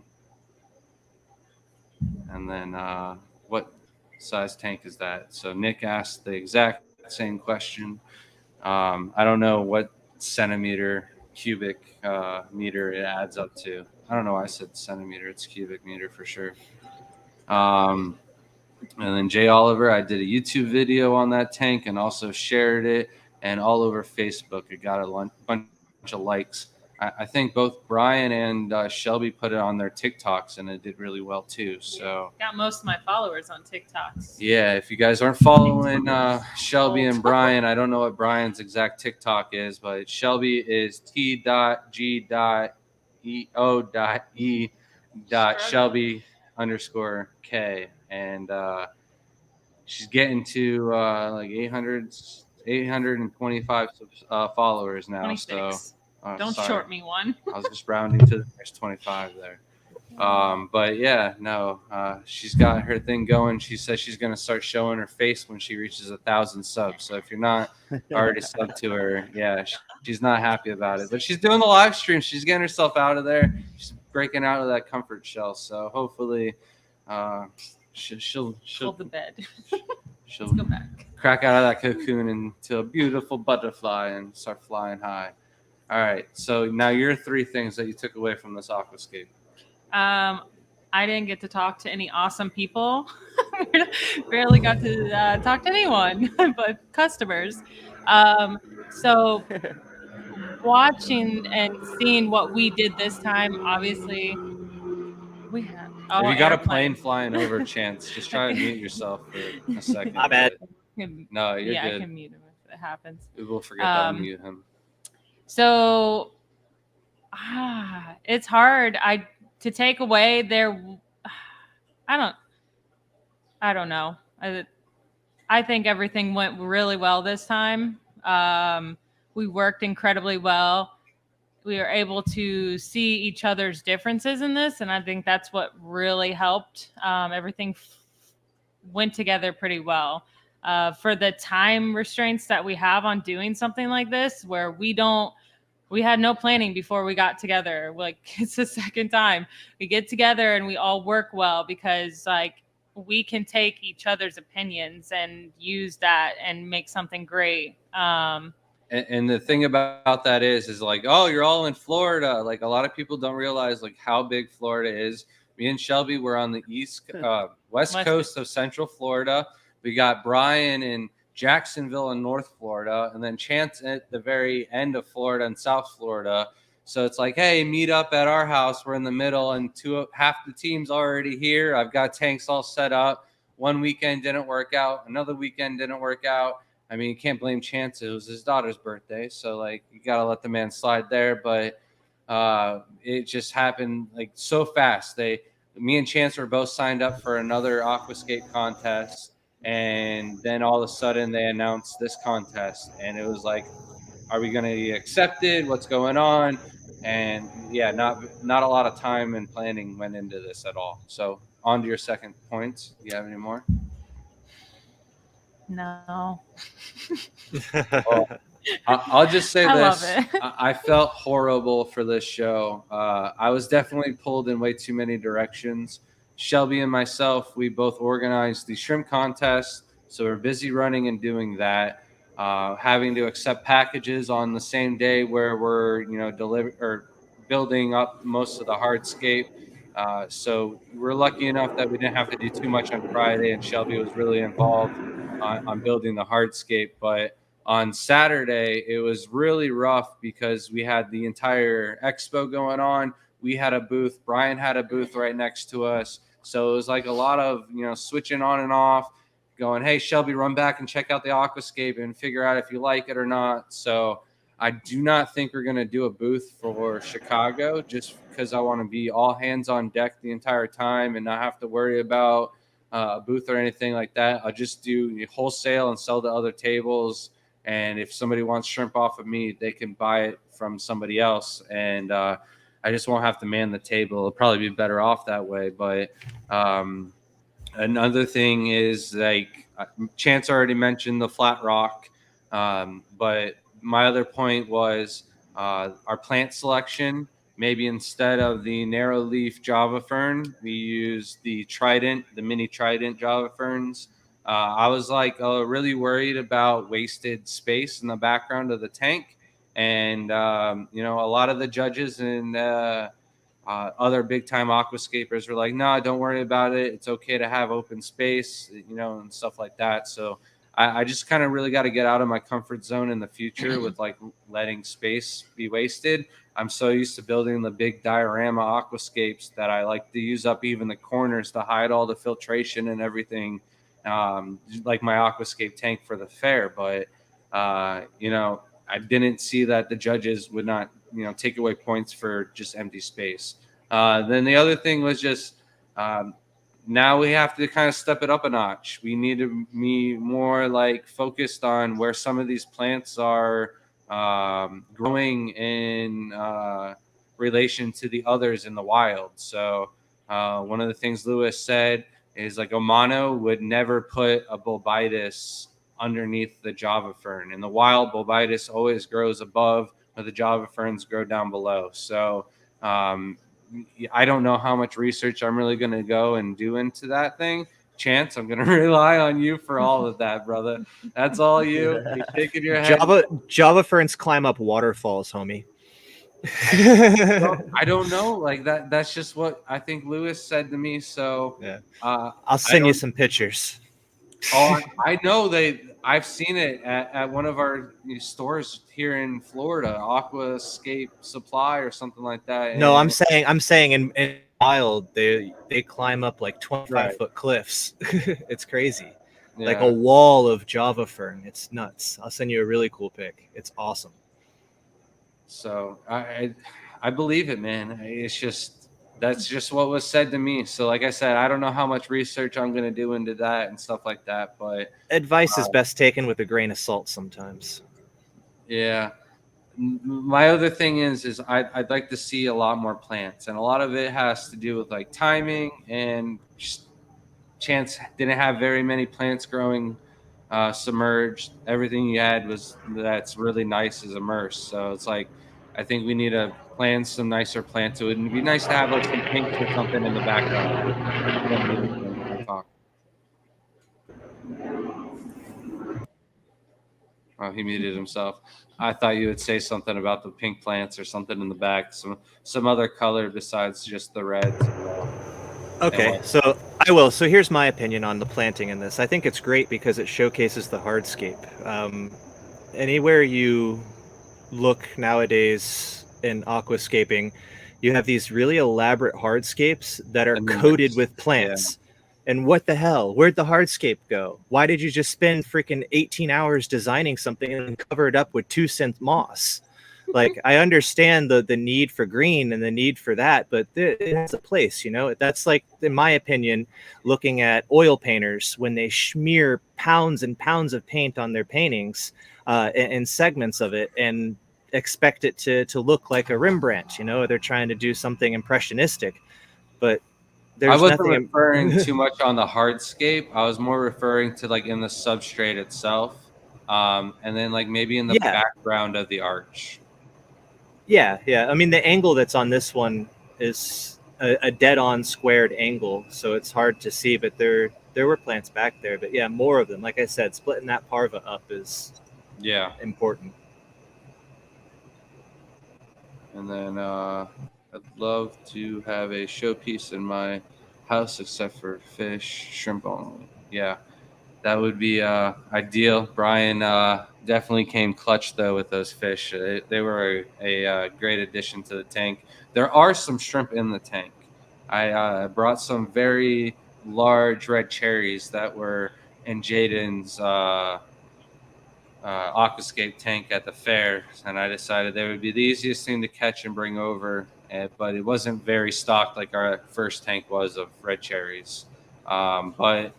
And then what size tank is that? So Nick asked the exact same question. I don't know what centimeter cubic meter it adds up to. I don't know why I said centimeter. It's cubic meter for sure. And then Jay Oliver, I did a YouTube video on that tank and also shared it, and all over Facebook. It got a bunch of likes. I think both Brian and Shelby put it on their TikToks, and it did really well too. So got most of my followers on TikToks. yeah, if you guys aren't following Shelby and Brian, I don't know what Brian's exact TikTok is, but Shelby is T.G.E.O.E.Shelby_K, and she's getting to like 825 followers now. 26. So Don't sorry. short me one. I was just rounding to the nearest 25 there. But yeah, no, she's got her thing going. She says she's going to start showing her face when she reaches 1,000 subs. So if you're not already subbed to her, yeah, she's not happy about it. But she's doing the live stream. She's getting herself out of there. She's breaking out of that comfort shell. So hopefully, she'll Hold the bed. she'll Let's go back. crack out of that cocoon into a beautiful butterfly and start flying high. All right. So now your 3 things that you took away from this aquascape. I didn't get to talk to any awesome people. Barely got to talk to anyone but customers. So watching and seeing what we did this time, obviously, we had. If you got a plane flying over, Chance, just try to mute yourself for a second. My bad. No, you're yeah, good. I can mute him if it happens. We will forget to unmute him. So it's hard. To take away their, I don't know. I think everything went really well this time. We worked incredibly well. We were able to see each other's differences in this, and I think that's what really helped. Everything went together pretty well. For the time restraints that we have on doing something like this, where we had no planning before we got together. Like, it's the second time we get together and we all work well, because like we can take each other's opinions and use that and make something great. And the thing about that is like, oh, you're all in Florida. Like, a lot of people don't realize like how big Florida is. Me and Shelby were on the west coast of Central Florida. We got Brian in Jacksonville in North Florida, and then Chance at the very end of Florida and South Florida. So it's like, hey, meet up at our house. We're in the middle, and half the team's already here. I've got tanks all set up. One weekend didn't work out. Another weekend didn't work out. I mean, you can't blame Chance. It was his daughter's birthday, so like you gotta let the man slide there. But it just happened like so fast. Me and Chance were both signed up for another Aquascape contest. And then all of a sudden they announced this contest, and it was like, are we going to be accepted? What's going on? And yeah, not a lot of time and planning went into this at all. So on to your second point. Do you have any more? No. Well, I'll just say I love this. it. I felt horrible for this show. I was definitely pulled in way too many directions. Shelby and myself, we both organized the shrimp contest, so we're busy running and doing that. Having to accept packages on the same day where we're, deliver or building up most of the hardscape. So we're lucky enough that we didn't have to do too much on Friday, and Shelby was really involved on building the hardscape. But on Saturday, it was really rough because we had the entire expo going on. We had a booth. Brian had a booth right next to us. So it was like a lot of, switching on and off, going, hey, Shelby, run back and check out the Aquascape and figure out if you like it or not. So I do not think we're going to do a booth for Chicago just because I want to be all hands on deck the entire time and not have to worry about a booth or anything like that. I'll just do wholesale and sell to other tables. And if somebody wants shrimp off of me, they can buy it from somebody else. And I just won't have to man the table. It'll probably be better off that way. But another thing is, like, Chance already mentioned the flat rock. But my other point was our plant selection. Maybe instead of the narrow leaf Java fern, we use the trident, the mini trident Java ferns. I was really worried about wasted space in the background of the tank. And, a lot of the judges and other big time aquascapers were like, no, don't worry about it. It's okay to have open space, and stuff like that. So I just kind of really got to get out of my comfort zone in the future with letting space be wasted. I'm so used to building the big diorama aquascapes that I like to use up even the corners to hide all the filtration and everything, like my Aquascape tank for the fair. But, I didn't see that the judges would not, take away points for just empty space. Then the other thing was just now we have to kind of step it up a notch. We need to be more focused on where some of these plants are growing in relation to the others in the wild. So one of the things Lewis said is Omano would never put a bulbitis underneath the Java fern. In the wild, bulbitis always grows above, where the Java ferns grow down below. So I don't know how much research I'm really going to go and do into that thing. Chance, I'm going to rely on you for all of that, brother. That's all you. You're shaking your head. Java ferns climb up waterfalls, homie. I don't know. That's just what I think Lewis said to me. So yeah, I'll send you some pictures. Oh, I know I've seen it at one of our stores here in Florida, Aquascape Supply or something like that. No, I'm saying in wild they climb up 25-foot cliffs. It's crazy. Yeah. Like a wall of Java fern. It's nuts. I'll send you a really cool pic. It's awesome. So I believe it, man. That's just what was said to me. So like I said, I don't know how much research I'm going to do into that and stuff like that. But advice is best taken with a grain of salt sometimes. Yeah. My other thing is I'd like to see a lot more plants. And a lot of it has to do with timing, and Chance didn't have very many plants growing submerged. Everything you had that's really nice is immersed. So it's I think we need to plan some nicer plants. It would be nice to have some pinks or something in the background. Oh, he muted himself. I thought you would say something about the pink plants or something in the back, some other color besides just the reds. Okay, so I will. So here's my opinion on the planting in this. I think it's great because it showcases the hardscape. Anywhere you look nowadays in aquascaping, you have these really elaborate hardscapes that are coated with plants. Yeah. And what the hell? Where'd the hardscape go? Why did you just spend freaking 18 hours designing something and cover it up with 2-cent moss? I understand the need for green and the need for that, but it has a place, That's in my opinion, looking at oil painters when they smear pounds and pounds of paint on their paintings and segments of it and expect it to look like a Rembrandt, They're trying to do something impressionistic, but there's I wasn't nothing. referring too much on the hardscape. I was more referring to like in the substrate itself, and then like maybe in the Yeah. background of the arch. Yeah. I mean, the angle that's on this one is a dead-on squared angle, so it's hard to see. But there were plants back there. But yeah, more of them. Like I said, splitting that parva up is important. And then I'd love to have a showpiece in my house, except for fish, shrimp only. Yeah, that would be ideal. Brian definitely came clutch though with those fish. They were a great addition to the tank. There are some shrimp in the tank. I brought some very large red cherries that were in Jaden's Aquascape tank at the fair, and I decided they would be the easiest thing to catch and bring over. But it wasn't very stocked like our first tank was of red cherries. But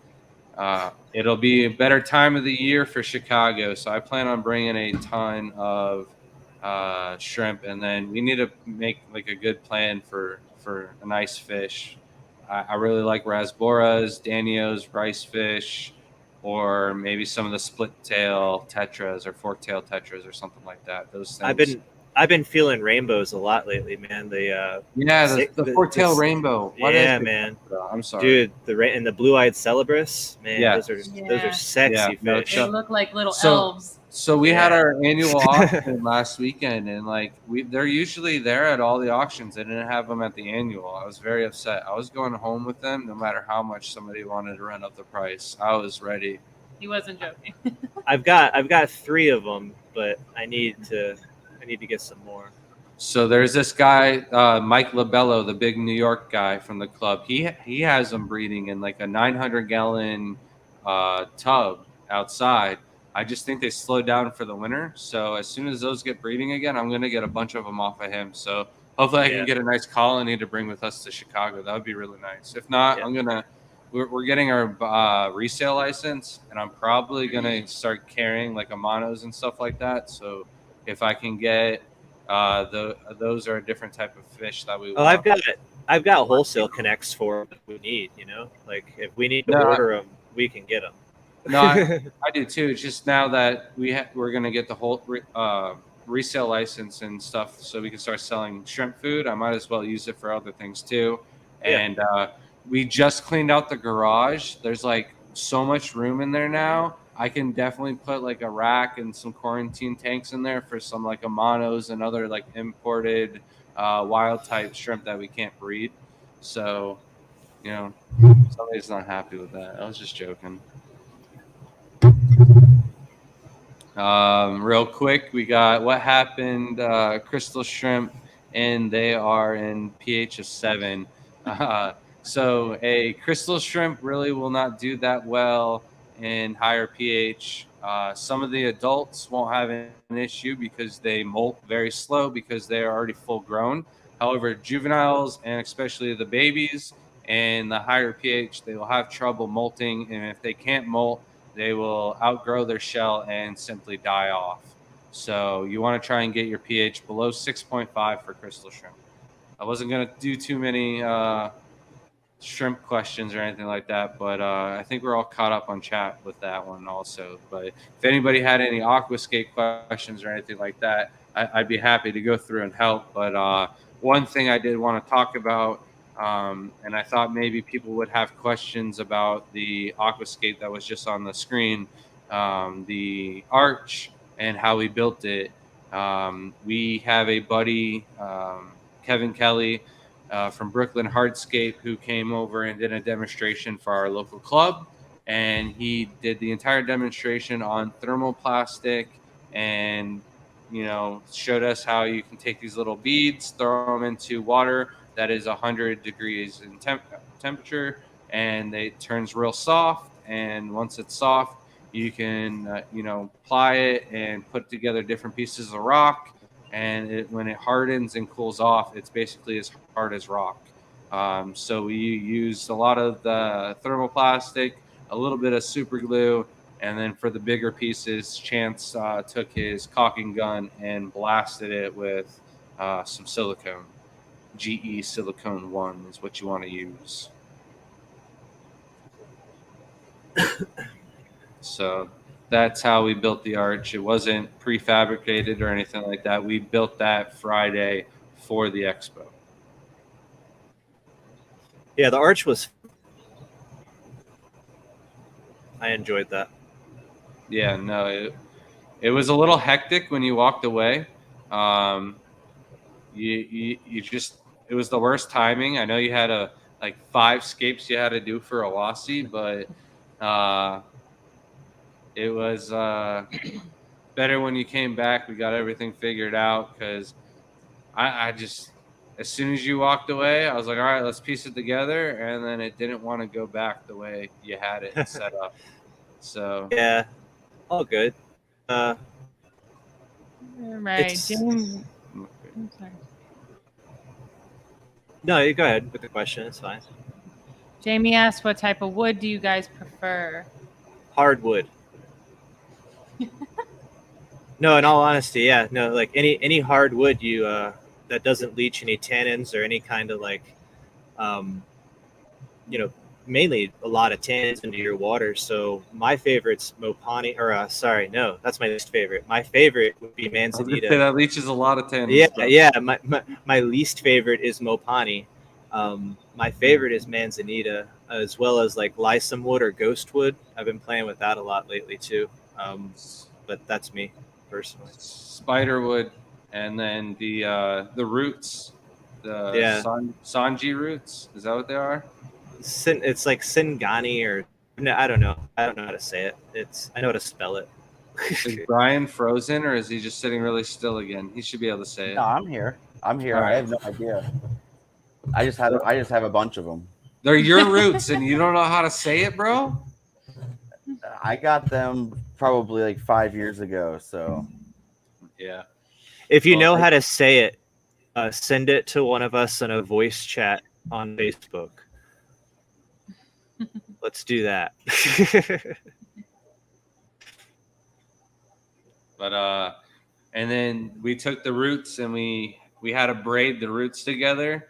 it'll be a better time of the year for Chicago, so I plan on bringing a ton of shrimp, and then we need to make like a good plan for a nice fish. I really like rasboras, danios, rice fish, or maybe some of the split tail tetras or fork tail tetras or something like that. Those things. I've been feeling rainbows a lot lately, man. The fork tail rainbow. What yeah, is it? man. I'm sorry, dude. And the blue-eyed Celebris, man. Yeah. Those are sexy Yeah, fish. They look like little So- elves. So we had Yeah. our annual auction last weekend, and like they're usually there at all the auctions. They didn't have them at the annual. I was very upset. I was going home with them, no matter how much somebody wanted to run up the price. I was ready. He wasn't joking. I've got 3 of them, but I need to get some more. So there's this guy, Mike Labello, the big New York guy from the club. He has them breeding in like a 900-gallon tub outside. I just think they slowed down for the winter. So as soon as those get breeding again, I'm going to get a bunch of them off of him. So hopefully I can get a nice colony to bring with us to Chicago. That would be really nice. If not, Yeah. we're getting our resale license, and I'm probably going to start carrying like Amanos and stuff like that. So if I can get those are a different type of fish that we want. I've got wholesale connects for what we need. Like if we need to order them, we can get them. No, I do too. It's just now that we're going to get the whole resale license and stuff, so we can start selling shrimp food. I might as well use it for other things too. Yeah. And we just cleaned out the garage. There's like so much room in there now. I can definitely put like a rack and some quarantine tanks in there for some like Amanos and other like imported wild type shrimp that we can't breed. So, somebody's not happy with that. I was just joking. Real quick, we got what happened, crystal shrimp, and they are in pH of 7. So a crystal shrimp really will not do that well in higher pH. Some of the adults won't have an issue because they molt very slow because they are already full grown. However, juveniles and especially the babies and the higher pH, they will have trouble molting, and if they can't molt, they will outgrow their shell and simply die off. So you want to try and get your pH below 6.5 for crystal shrimp. I wasn't going to do too many shrimp questions or anything like that, but I think we're all caught up on chat with that one also. But if anybody had any Aquascape questions or anything like that, I'd be happy to go through and help. But one thing I did want to talk about, and I thought maybe people would have questions about the Aquascape that was just on the screen, the arch and how we built it. We have a buddy, Kevin Kelly, from Brooklyn Hardscape, who came over and did a demonstration for our local club, and he did the entire demonstration on thermoplastic and showed us how you can take these little beads, throw them into water that is 100 degrees in temperature, and it turns real soft. And once it's soft, you can ply it and put together different pieces of rock, and when it hardens and cools off, it's basically as hard as rock. So we used a lot of the thermoplastic, a little bit of super glue, and then for the bigger pieces, Chance took his caulking gun and blasted it with some silicone. GE silicone 1 is what you want to use. So that's how we built the arch. It wasn't prefabricated or anything like that. We built that Friday for the expo. Yeah, the arch was. I enjoyed that. Yeah, no, it was a little hectic when you walked away. You just, it was the worst timing. I know you had like 5 scapes you had to do for a Lassie, but it was better when you came back. We got everything figured out because I just, as soon as you walked away, I was like, all right, let's piece it together. And then it didn't want to go back the way you had it set up. So Yeah, all good. All right, It's- James. I'm sorry. No, you go ahead with the question. It's fine. Jamie asked, "What type of wood do you guys prefer?" Hardwood. No, in all honesty, yeah, no, like any hardwood you that doesn't leach any tannins or any kind of like, you know, mainly a lot of tannins into your water. So my favorite's Mopani, or sorry, no, that's my least favorite. My favorite would be I was gonna say Manzanita. that leaches a lot of tannins. Yeah, bro. yeah. My least favorite is Mopani. My favorite is Manzanita, as well as like Lysum wood or ghost wood. I've been playing with that a lot lately too. But that's me personally. Spiderwood, and then the roots, the Yeah. Sanji roots. Is that what they are? It's like Singani or no, I don't know. I don't know how to say it. I know how to spell it. Is Brian frozen, or is he just sitting really still again? He should be able to say it. No, I'm here. I'm here. All I right. have no idea. I just have a bunch of them. They're your roots, and you don't know how to say it, bro? I got them probably like 5 years ago. So Yeah. If you Well, know how to say it, send it to one of us in a voice chat on Facebook. Let's do that. But and then we took the roots and we had to braid the roots together,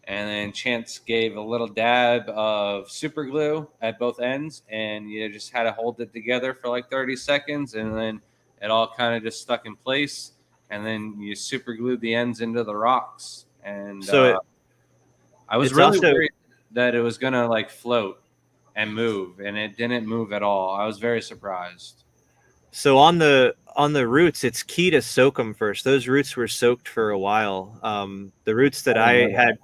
and then Chance gave a little dab of super glue at both ends, and you just had to hold it together for like 30 seconds, and then it all kind of just stuck in place, and then you super glued the ends into the rocks. And So I was it's really also- worried that it was gonna like float and move, and it didn't move at all. I was very surprised. So on the roots, it's key to soak them first. Those roots were soaked for a while. The roots that I had,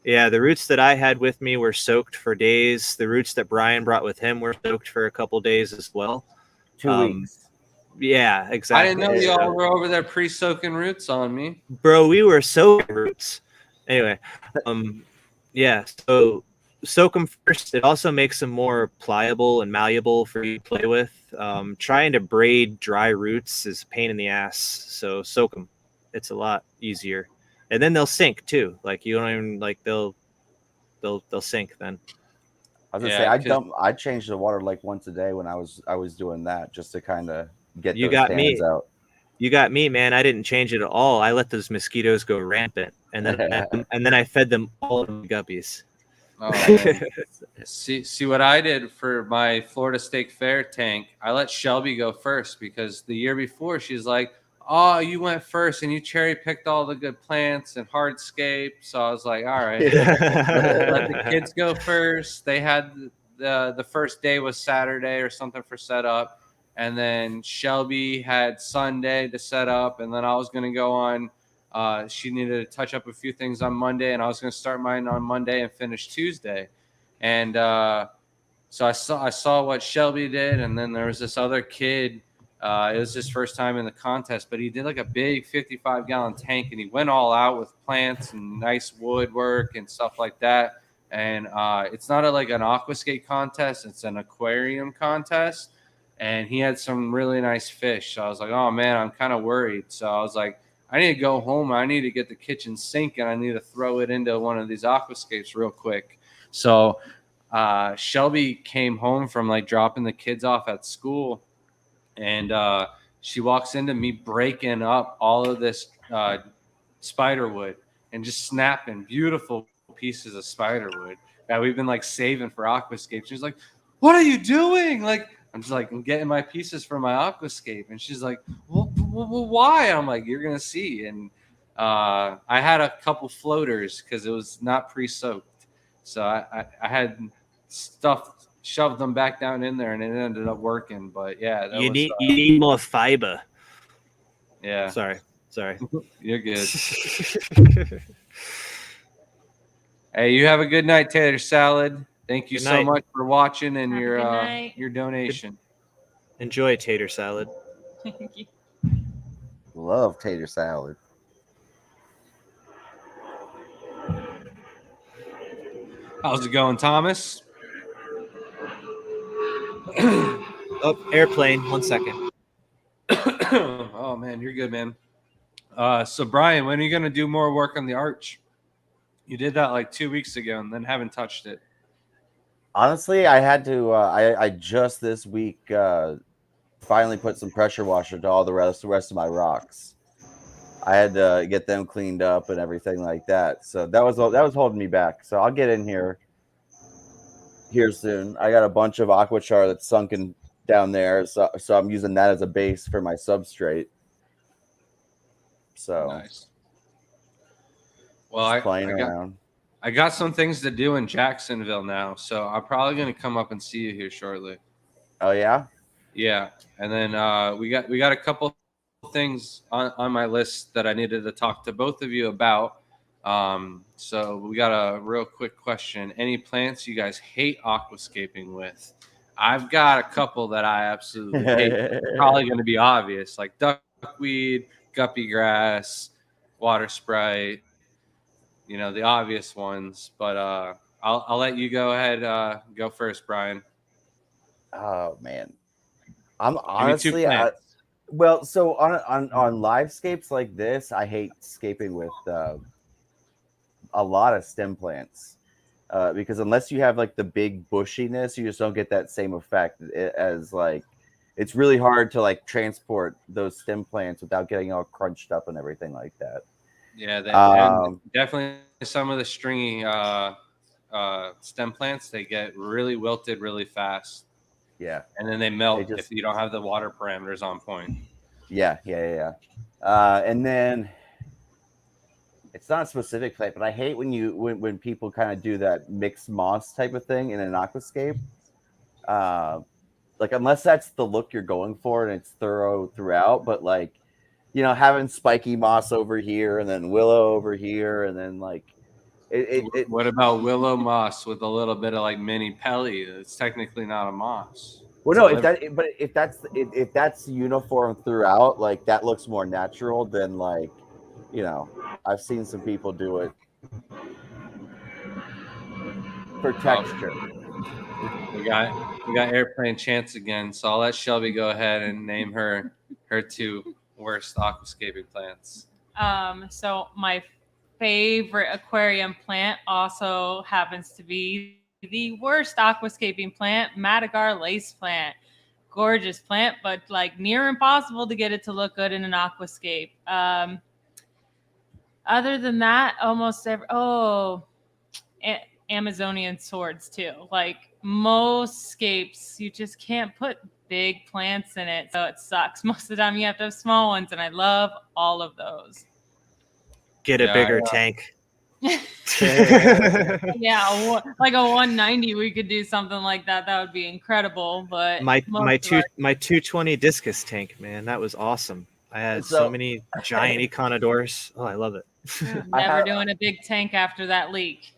yeah, the roots that I had with me were soaked for days. The roots that Brian brought with him were soaked for a couple days as well. 2 weeks. Yeah, exactly. I didn't know y'all were over there pre-soaking roots on me. Bro, we were soaking roots. Anyway, yeah, so soak them first. It also makes them more pliable and malleable for you to play with. Trying to braid dry roots is a pain in the ass, so soak them. It's a lot easier, and then they'll sink too. Like you don't even like they'll sink then. I was gonna Yeah, say I changed the water like once a day when I was doing that just to kind of get You those got me. tannins out. You got me, man. I didn't change it at all. I let those mosquitoes go rampant, and then I fed them all the guppies. Oh, man. See what I did for my Florida State Fair tank. I let Shelby go first because the year before she's like, "Oh, you went first and you cherry picked all the good plants and hardscape." So I was like, "All right, let the kids go first." They had the first day was Saturday or something for setup, and then Shelby had Sunday to set up, and then I was going to go on. She needed to touch up a few things on Monday, and I was going to start mine on Monday and finish Tuesday. And so I saw what Shelby did, and then there was this other kid. It was his first time in the contest, but he did like a big 55-gallon tank, and he went all out with plants and nice woodwork and stuff like that. And it's not like an aquascape contest; it's an aquarium contest. And he had some really nice fish. So I was like, "Oh man, I'm kind of worried." So I was like, I need to go home. I need to get the kitchen sink and I need to throw it into one of these aquascapes real quick. So Shelby came home from like dropping the kids off at school, and she walks into me breaking up all of this spider wood and just snapping beautiful pieces of spider wood that we've been like saving for aquascapes. She's like, what are you doing? Like, I'm just like, I'm getting my pieces for my aquascape. And she's like, well, why? I'm like, you're going to see. And I had a couple floaters because it was not pre-soaked. So I had stuff, shoved them back down in there, and it ended up working. But yeah, that You was, need more fiber. yeah. Sorry. You're good. Hey, you have a good night, Tater Salad. Thank you Good so night. much for watching and Have a good night. your donation. Enjoy tater salad. Love tater salad. How's it going, Thomas? Oh, airplane. 1 second. Oh man, you're good, man. So Brian, when are you gonna do more work on the arch? You did that like 2 weeks ago and then haven't touched it. Honestly, I had to. I just this week finally put some pressure washer to all the rest of my rocks. I had to get them cleaned up and everything like that. So that was holding me back. So I'll get in here soon. I got a bunch of aquachar that's sunken down there, so I'm using that as a base for my substrate. So Nice. Well, I got some things to do in Jacksonville now, so I'm probably gonna come up and see you here shortly. Oh yeah. Yeah, and then we got a couple things on my list that I needed to talk to both of you about. So we got a real quick question. Any plants you guys hate aquascaping with? I've got a couple that I absolutely hate. Probably going to be obvious, like duckweed, guppy grass, water sprite. You know, the obvious ones. But I'll let you go ahead. Go first, Brian. Oh man, I'm Give me two honestly plants. well. So on live scapes like this, I hate scaping with a lot of stem plants because unless you have like the big bushiness, you just don't get that same effect as like it's really hard to like transport those stem plants without getting all crunched up and everything like that. Yeah, and definitely some of the stringy stem plants, they get really wilted really fast. Yeah, and then they melt just- if you don't have the water parameters on point. Yeah. And then it's not a specific plant, but I hate when people kind of do that mixed moss type of thing in an aquascape. Like unless that's the look you're going for and it's thorough throughout, but like, you know, having spiky moss over here and then willow over here and then like What about willow moss with a little bit of like mini pelly? It's technically not a moss. well, no, if that's uniform throughout, like that looks more natural than like, you know, I've seen some people do it for texture. We got airplane chance again, so I'll let Shelby go ahead and name her two worst aquascaping plants. So my favorite aquarium plant also happens to be the worst aquascaping plant, Madagascar lace plant. Gorgeous plant, but like near impossible to get it to look good in an aquascape. Other than that, almost every Amazonian swords too. Like most scapes, you just can't put big plants in it, so it sucks. Most of the time, you have to have small ones, and I love all of those. Get a bigger tank. Yeah, like a 190, we could do something like that. That would be incredible. But my 220 discus tank, man, that was awesome. I had so many giant econodors. Oh, I love it. Never doing a big tank after that leak.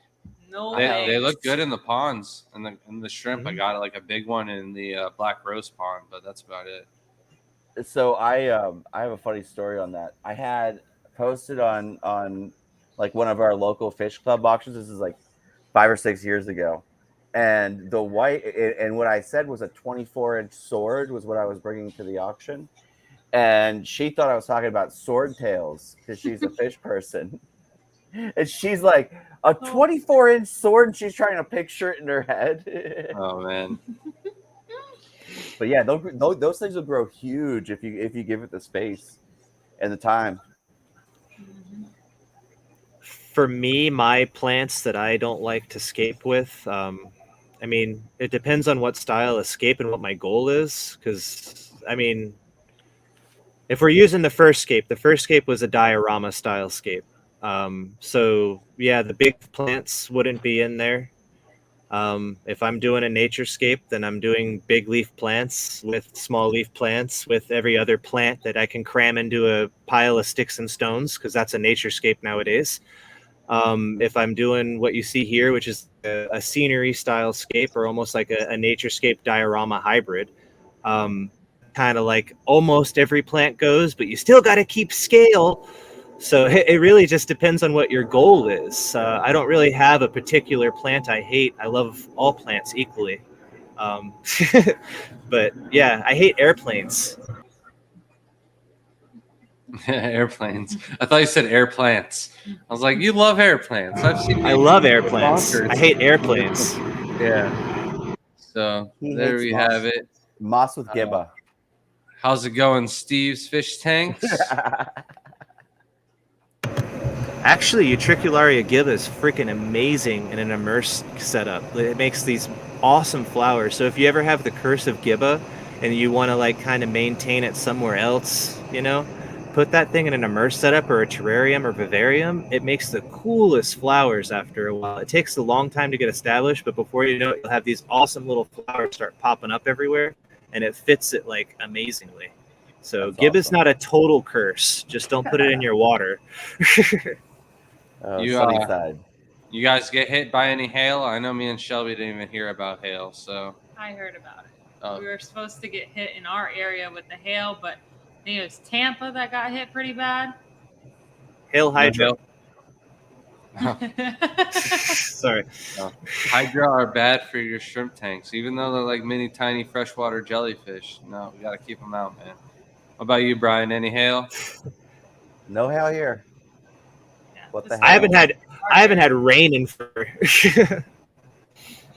No, they look good in the ponds and the shrimp. Mm-hmm. I got like a big one in the black rose pond, but that's about it. So I have a funny story on that. I had posted on like one of our local fish club auctions. This is like 5 or 6 years ago, and the white and what I said was a 24-inch sword was what I was bringing to the auction, and she thought I was talking about sword tails because she's a fish person, and she's like a 24-inch sword, and she's trying to picture it in her head. Oh man. But yeah, those things will grow huge if you give it the space and the time. For me, my plants that I don't like to scape with, I mean, it depends on what style of scape and what my goal is. Because, I mean, if we're using the first scape was a diorama style scape. So, yeah, the big plants wouldn't be in there. If I'm doing a nature scape, then I'm doing big leaf plants with small leaf plants with every other plant that I can cram into a pile of sticks and stones, because that's a nature scape nowadays. If I'm doing what you see here, which is a scenery style scape, or almost like a nature scape diorama hybrid, kind of like almost every plant goes, but you still got to keep scale. So it really just depends on what your goal is. I don't really have a particular plant I hate. I love all plants equally. Um, but yeah, I hate airplanes. Airplanes. I thought you said airplanes. I was like, you love airplanes. I've seen. I love airplanes. bonkers. I hate airplanes. Yeah. So He there hates we moss. have it. Moss with Gibba. How's it going, Steve's fish tanks? Actually, Utricularia giba is freaking amazing in an immersed setup. It makes these awesome flowers. So if you ever have the curse of giba and you want to like kind of maintain it somewhere else, you know, put that thing in an immersed setup or a terrarium or vivarium. It makes the coolest flowers after a while. It takes a long time to get established, but before you know it, you'll have these awesome little flowers start popping up everywhere, and it fits it like amazingly. So That's giba's awesome. not a total curse. Just don't put it in your water. You, Sunny side. You guys get hit by any hail? I know me and Shelby didn't even hear about hail, so. I heard about it. Oh. We were supposed to get hit in our area with the hail, but I think it was Tampa that got hit pretty bad. Hail Hydra. No. Sorry. No. Hydra are bad for your shrimp tanks, even though they're like mini tiny freshwater jellyfish. No, we got to keep them out, man. What about you, Brian? Any hail? No hail here. Yeah, What the this- hell? I haven't had rain in for.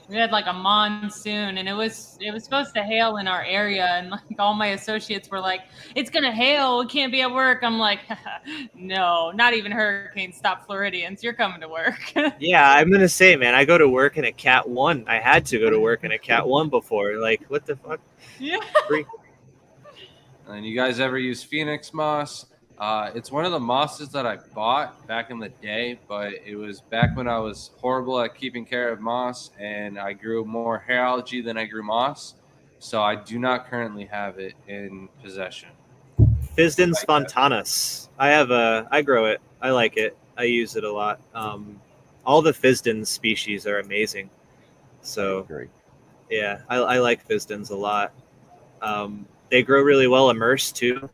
We had like a monsoon, and it was supposed to hail in our area, and like all my associates were like, "It's gonna hail. We can't be at work." I'm like, "No, not even hurricanes stop Floridians. You're coming to work." Yeah, I'm gonna say, man, I go to work in a Cat 1. I had to go to work in a Cat 1 before. Like, what the fuck? Yeah. And you guys ever use Phoenix moss? It's one of the mosses that I bought back in the day, but it was back when I was horrible at keeping care of moss, and I grew more hair algae than I grew moss. So I do not currently have it in possession. Fisden spontanus. I grow it. I like it. I use it a lot. All the Fisden species are amazing. So Agree. yeah, I like Fisdens a lot. They grow really well immersed too.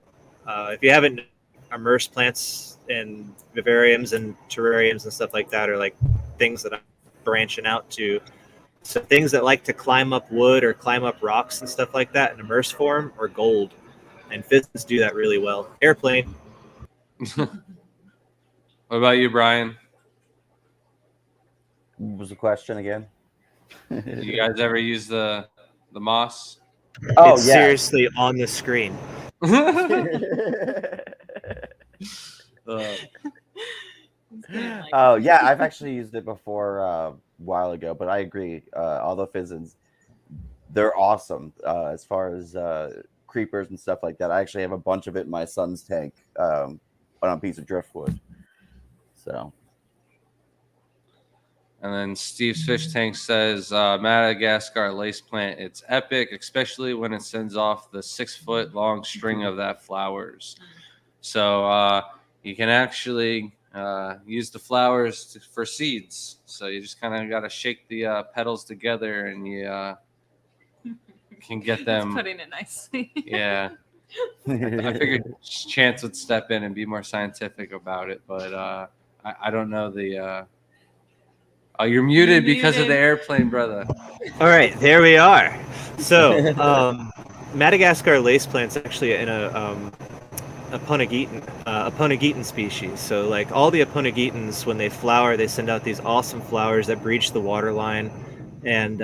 If you haven't immersed plants in vivariums and terrariums and stuff like that are like things that I'm branching out to. So things that like to climb up wood or climb up rocks and stuff like that in immersed form are gold. And Fisdens do that really well. Airplane. What about you, Brian? What was the question again? You guys ever use the moss? Oh, It's yeah. seriously on the screen. Oh yeah, I've actually used it before a while ago, but I agree. All the Fizzens, they're awesome as far as creepers and stuff like that. I actually have a bunch of it in my son's tank on a piece of driftwood. So. And then Steve's Fish Tank says, Madagascar lace plant, it's epic, especially when it sends off the 6-foot long string of that flowers. So you can actually use the flowers for seeds. So you just kind of got to shake the petals together, and you can get them. He's putting it nicely. Yeah. I figured Chance would step in and be more scientific about it, but I don't know the... Oh, you're muted because of the airplane, brother. All right, there we are. So, Madagascar lace plant's actually in a Aponogeton species. So, like all the Aponogetons, when they flower, they send out these awesome flowers that breach the water line, and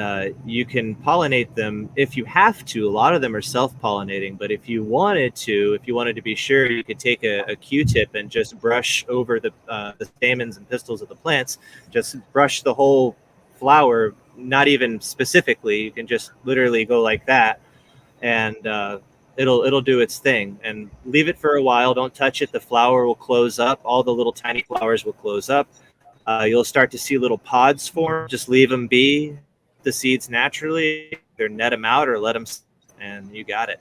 you can pollinate them if you have to. A lot of them are self-pollinating, but if you wanted to be sure, you could take a Q-tip and just brush over the stamens and pistils of the plants. Just brush the whole flower not even specifically. You can just literally go like that, and it'll do its thing. And leave it for a while. Don't touch it. The flower will close up. All the little tiny flowers will close up. You'll start to see little pods form. Just leave them be. The seeds naturally. Either net them out or let them, and you got it.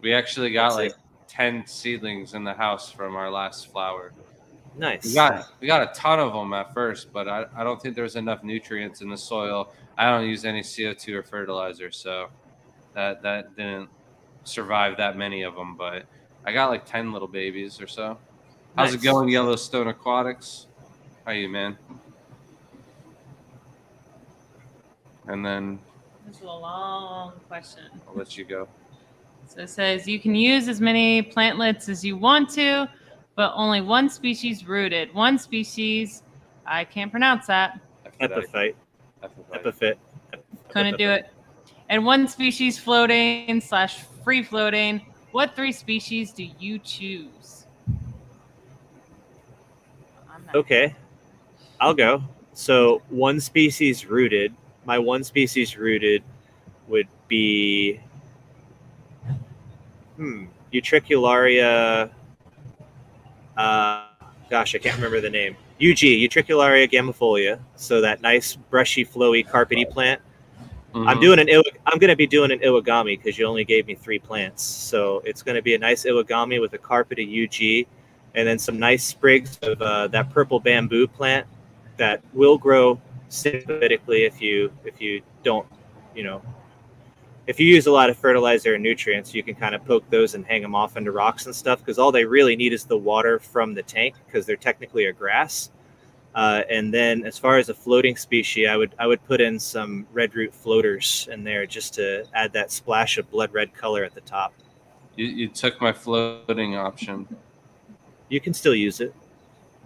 We actually got That's like 10 seedlings in the house from our last flower. Nice. We got a ton of them at first, but I don't think there was enough nutrients in the soil. I don't use any CO2 or fertilizer, so that didn't survive that many of them. But I got like 10 little babies or so. How's it Nice. going, Yellowstone Aquatics? How you, man? And then This is a long question. I'll let you go. So it says you can use as many plantlets as you want to, but only one species rooted. One species, I can't pronounce that. Epiphyte. Epiphyte. Couldn't do it. And one species floating / free floating. What 3 species do you choose? I'm not- Okay, I'll go. So one species rooted. My one species rooted would be Utricularia. Gosh, I can't remember the name. Utricularia gamifolia. So that nice brushy, flowy, carpety plant. Mhm. I'm going to be doing an Iwagami because you only gave me 3 plants. So it's going to be a nice Iwagami with a carpet of UG, and then some nice sprigs of that purple bamboo plant that will grow symbiotically if you don't, if you use a lot of fertilizer and nutrients, you can kind of poke those and hang them off into rocks and stuff, because all they really need is the water from the tank, because they're technically a grass. And then as far as a floating species, I would put in some red root floaters in there just to add that splash of blood red color at the top. You took my floating option. You can still use it.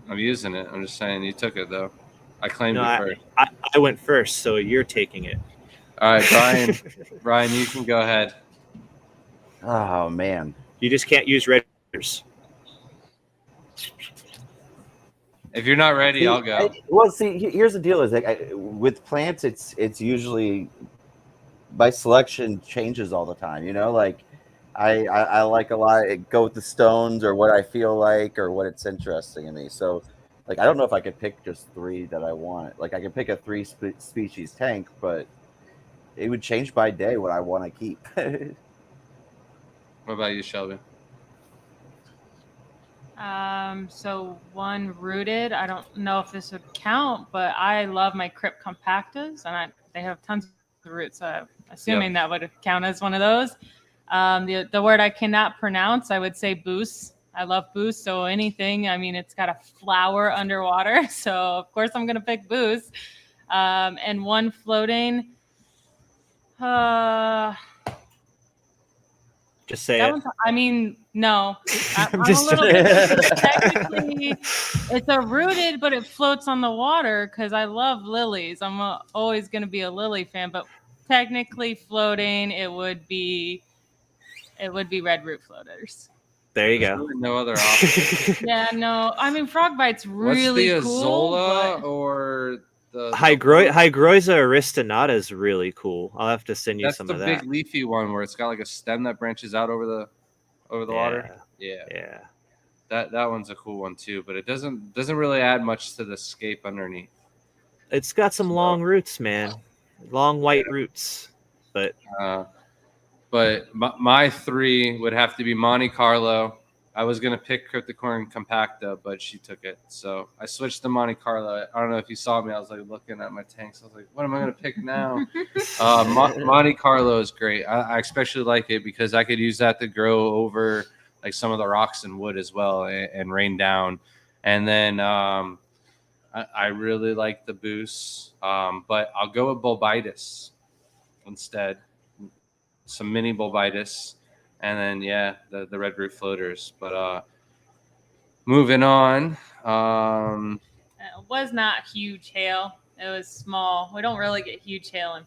I'm using it. I'm just saying you took it though. I claimed No, it first. I went first, so you're taking it. All right, Brian. Brian, you can go ahead. Oh man. You just can't use red rooters. If you're not ready, See, I'll go. Here's the deal: is like with plants, it's usually my selection changes all the time. Like I like a lot. Go with the stones or what I feel like or what it's interesting in me. So, like I don't know if I could pick just 3 that I want. Like I could pick a 3 species tank, but it would change by day what I want to keep. What about you, Shelby? So one rooted. I don't know if this would count, but I love my Crypt compactas, and they have tons of roots. So I'm assuming that would count as one of those. The word I cannot pronounce, I would say boost. I love boost. So anything, I mean, it's got a flower underwater. So of course I'm going to pick boost. And one floating. Just say it. I mean, no. I'm just a little bit technically, it's a rooted, but it floats on the water because I love lilies. I'm always going to be a lily fan, but technically floating, it would be red root floaters. There you There's go. really no other option. Yeah, no. I mean, frog bite's really What's the cool. Azolla But or the Hygroisa aristonata is really cool. I'll have to send you that's some the of that. big leafy one where it's got like a stem that branches out over the water. Yeah. That one's a cool one too, but it doesn't really add much to the scape underneath. It's got some long roots, man. Long white roots. But my 3 would have to be Monte Carlo. I was gonna pick Cryptocorn compacta, but she took it, so I switched to Monte Carlo. I don't know if you saw me. I was like looking at my tanks. I was like, "What am I gonna pick now?" Monte Carlo is great. I especially like it because I could use that to grow over like some of the rocks and wood as well and rain down. And then I really like the boost, but I'll go with Bulbitis instead. Some mini Bulbitis. And then, the red root floaters. But moving on. it was not huge hail. It was small. We don't really get huge hail in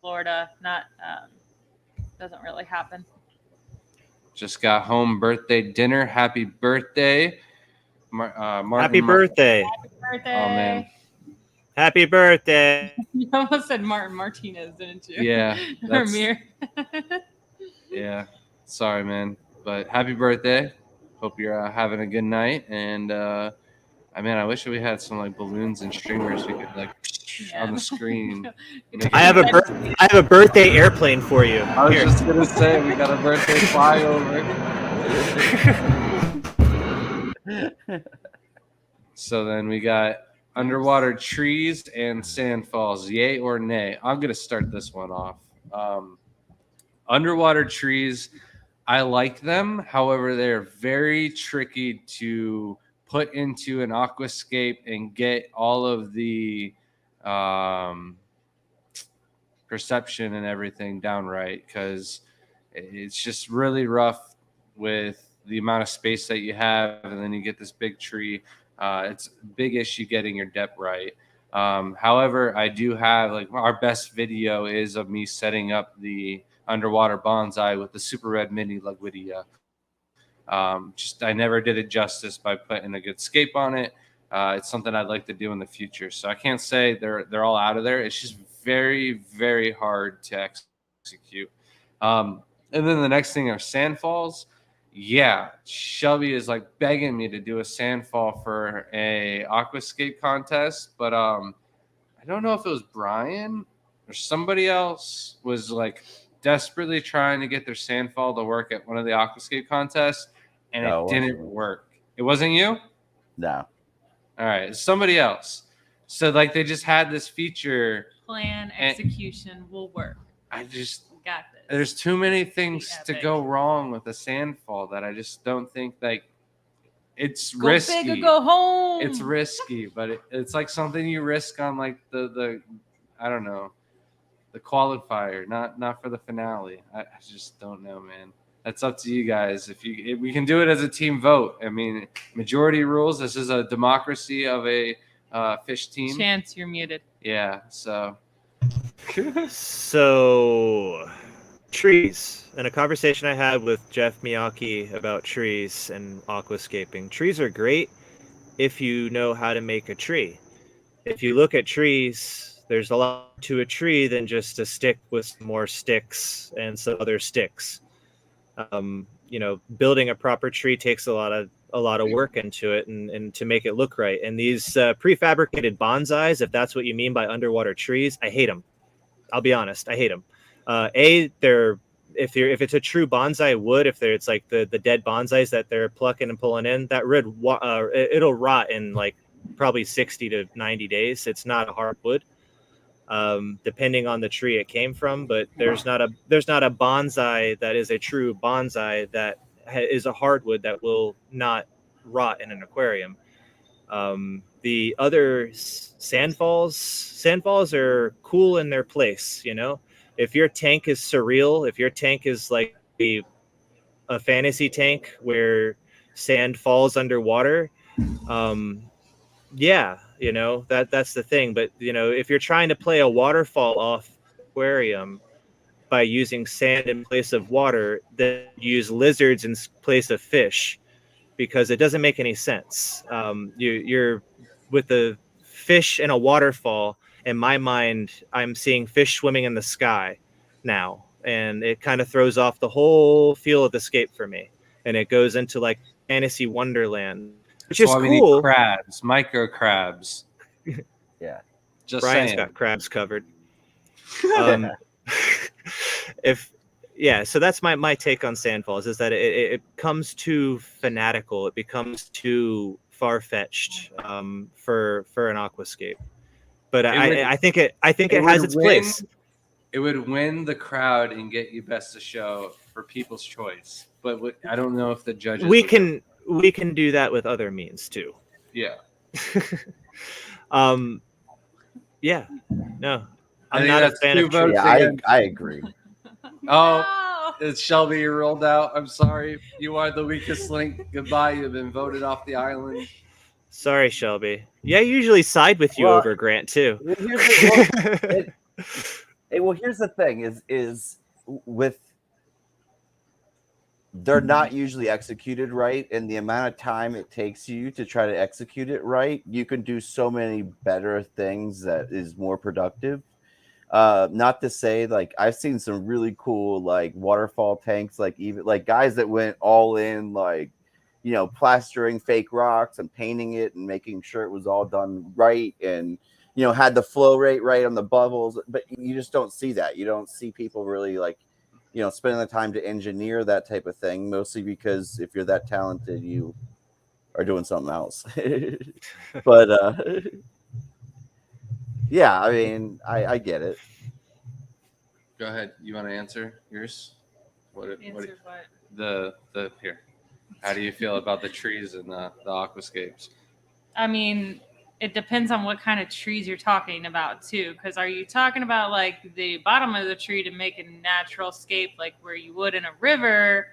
Florida. Doesn't really happen. Just got home birthday dinner. Happy birthday. Martin, happy birthday. Happy birthday. Oh, man. Happy birthday. You almost said Martin Martinez, didn't you? Yeah, Or that's- Mir. Yeah, sorry, man. But happy birthday. Hope you're having a good night. And I wish we had some like balloons and streamers we could like on the screen. I have a birthday airplane for you. I was Here. just gonna say we got a birthday flyover. So then we got underwater trees and sand falls. Yay or nay? I'm gonna start this one off. Underwater trees, I like them. However, they're very tricky to put into an aquascape and get all of the perception and everything down right, because it's just really rough with the amount of space that you have, and then you get this big tree. It's a big issue getting your depth right. However, I do have like our best video is of me setting up the underwater bonsai with the super red mini Lugwidia. Just I never did it justice by putting a good scape on it. It's something I'd like to do in the future. So I can't say they're all out of there. It's just very, very hard to execute. And then the next thing are sandfalls. Yeah, Shelby is like begging me to do a sandfall for a aquascape contest, but I don't know if it was Brian or somebody else was like desperately trying to get their sandfall to work at one of the aquascape contests, and No, it didn't work. It wasn't you? No. All right, it's somebody else. So like they just had this feature. Plan execution will work. I just Got this. there's too many things to epic. go wrong with a sandfall that I just don't think like it's Go risky. big or go home. It's risky, but it's like something you risk on like the I don't know, the qualifier, not for the finale. I just don't know, man. That's up to you guys. If we can do it as a team vote. I mean, majority rules. This is a democracy of a fish team. Chance, you're muted. Yeah. So. So, trees. In a conversation I had with Jeff Miyake about trees and aquascaping, trees are great if you know how to make a tree. If you look at trees, there's a lot to a tree than just a stick with some more sticks and some other sticks. Building a proper tree takes a lot of work into it and to make it look right. And these prefabricated bonsais, if that's what you mean by underwater trees, I hate them. I'll be honest, I hate them. If it's a true bonsai wood, it's like the dead bonsais that they're plucking and pulling in, that it'll rot in like probably 60 to 90 days. It's not a hardwood, depending on the tree it came from. But there's not a bonsai that is a true bonsai that is a hardwood that will not rot in an aquarium. The other sandfalls are cool in their place. If your tank is surreal, if your tank is like a fantasy tank where sand falls underwater, that's the thing. But if you're trying to play a waterfall off aquarium by using sand in place of water, then use lizards in place of fish, because it doesn't make any sense. You're with the fish in a waterfall. In my mind, I'm seeing fish swimming in the sky now, and it kind of throws off the whole feel of the Scape for me. And it goes into like fantasy wonderland, which is cool. Crabs, micro crabs. Yeah, just Brian's saying. got crabs covered. So that's my take on sandfalls, is that it comes too fanatical. It becomes too far-fetched for an aquascape. But I think it has its place. It would win the crowd and get you best of show for people's choice. But I don't know if the judges. We can do that with other means too. Yeah. Yeah. No. I I'm think not a that's fan two of votes. trees. Yeah, I agree. Oh, it's Shelby. You rolled out. I'm sorry. You are the weakest link. Goodbye. You've been voted off the island. Sorry, Shelby. Yeah, I usually side with you over Grant too. Here's the thing: is with they're not usually executed right, and the amount of time it takes you to try to execute it right, you can do so many better things that is more productive. Not to say, like, I've seen some really cool like waterfall tanks, like even like guys that went all in, like, you know, plastering fake rocks and painting it and making sure it was all done right, and you know, had the flow rate right on the bubbles. But you just don't see that. You don't see people really, like, you know, spending the time to engineer that type of thing, mostly because if you're that talented, you are doing something else. But yeah, I mean, I get it. Go ahead. You want to answer yours? What Answer what? the here? How do you feel about the trees and the aquascapes? I mean, it depends on what kind of trees you're talking about too. Because are you talking about like the bottom of the tree to make a natural scape, like where you would in a river,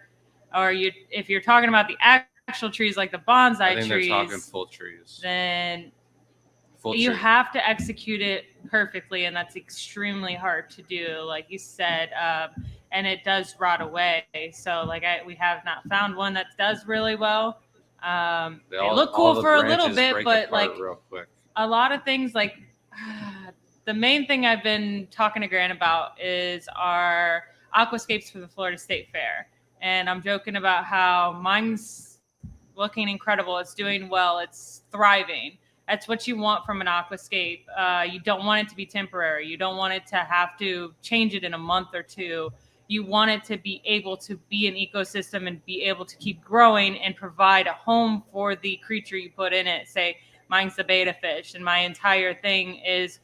or if you're talking about the actual trees, like the bonsai I think trees, they're talking full trees. then Full you tree. have to execute it perfectly, and that's extremely hard to do, like you said. And it does rot away. So like we have not found one that does really well. They look cool for a little bit, but like real quick. a lot of things, like the main thing I've been talking to Grant about is our aquascapes for the Florida State Fair. And I'm joking about how mine's looking incredible. It's doing well. It's thriving. That's what you want from an aquascape. You don't want it to be temporary. You don't want it to have to change it in a month or two. You want it to be able to be an ecosystem and be able to keep growing and provide a home for the creature you put in it. Say, mine's the betta fish, and my entire thing is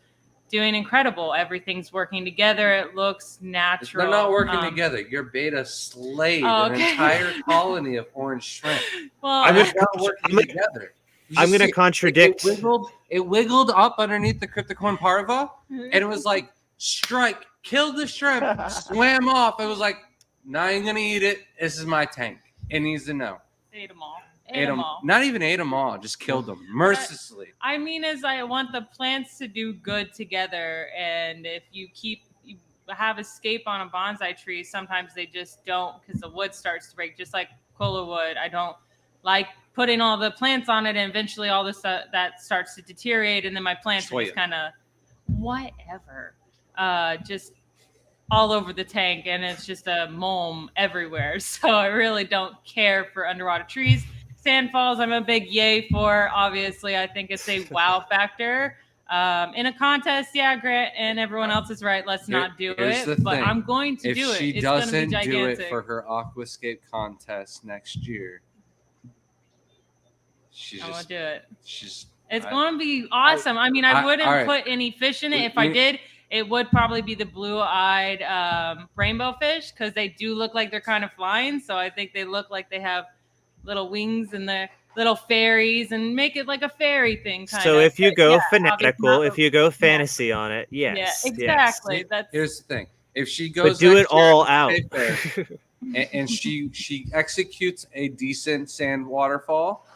doing incredible. Everything's working together. It looks natural. They're not working together. Your beta slayed an entire colony of orange shrimp. Well, I'm They're not working together. I'm going to contradict. It wiggled up underneath the cryptocorn parva, and it was like, strike, killed the shrimp, swam off. It was like, now you're going to eat it. This is my tank. It needs to know. ate them all. Ate them. Not even ate them all. Just killed them mercilessly. I mean, is I want the plants to do good together. And if you have a scape on a bonsai tree, sometimes they just don't, because the wood starts to break, just like kola wood. I don't like putting all the plants on it, and eventually all this that starts to deteriorate, and then my plants are just kind of whatever, just all over the tank, and it's just a mulm everywhere. So I really don't care for underwater trees. Sandfalls, I'm a big yay for. Obviously, I think it's a wow factor. In a contest, yeah, Grant and everyone else is right. Let's not do it. But I'm going to do it. If she it's gonna be doesn't gigantic. do it for her Aquascape contest next year, I will do it. It's I- going to be awesome. I mean, I wouldn't all right. put any fish in it. If I did, it would probably be the blue-eyed rainbow fish, because they do look like they're kind of flying. So I think they look like they have little wings and they're little fairies, and make it like a fairy thing. So if you go fanatical, if you go fantasy on it, yes. Yeah, exactly. Yes. Here's the thing: if she goes, but do it next year all to out. the State Fair, and she executes a decent sand waterfall,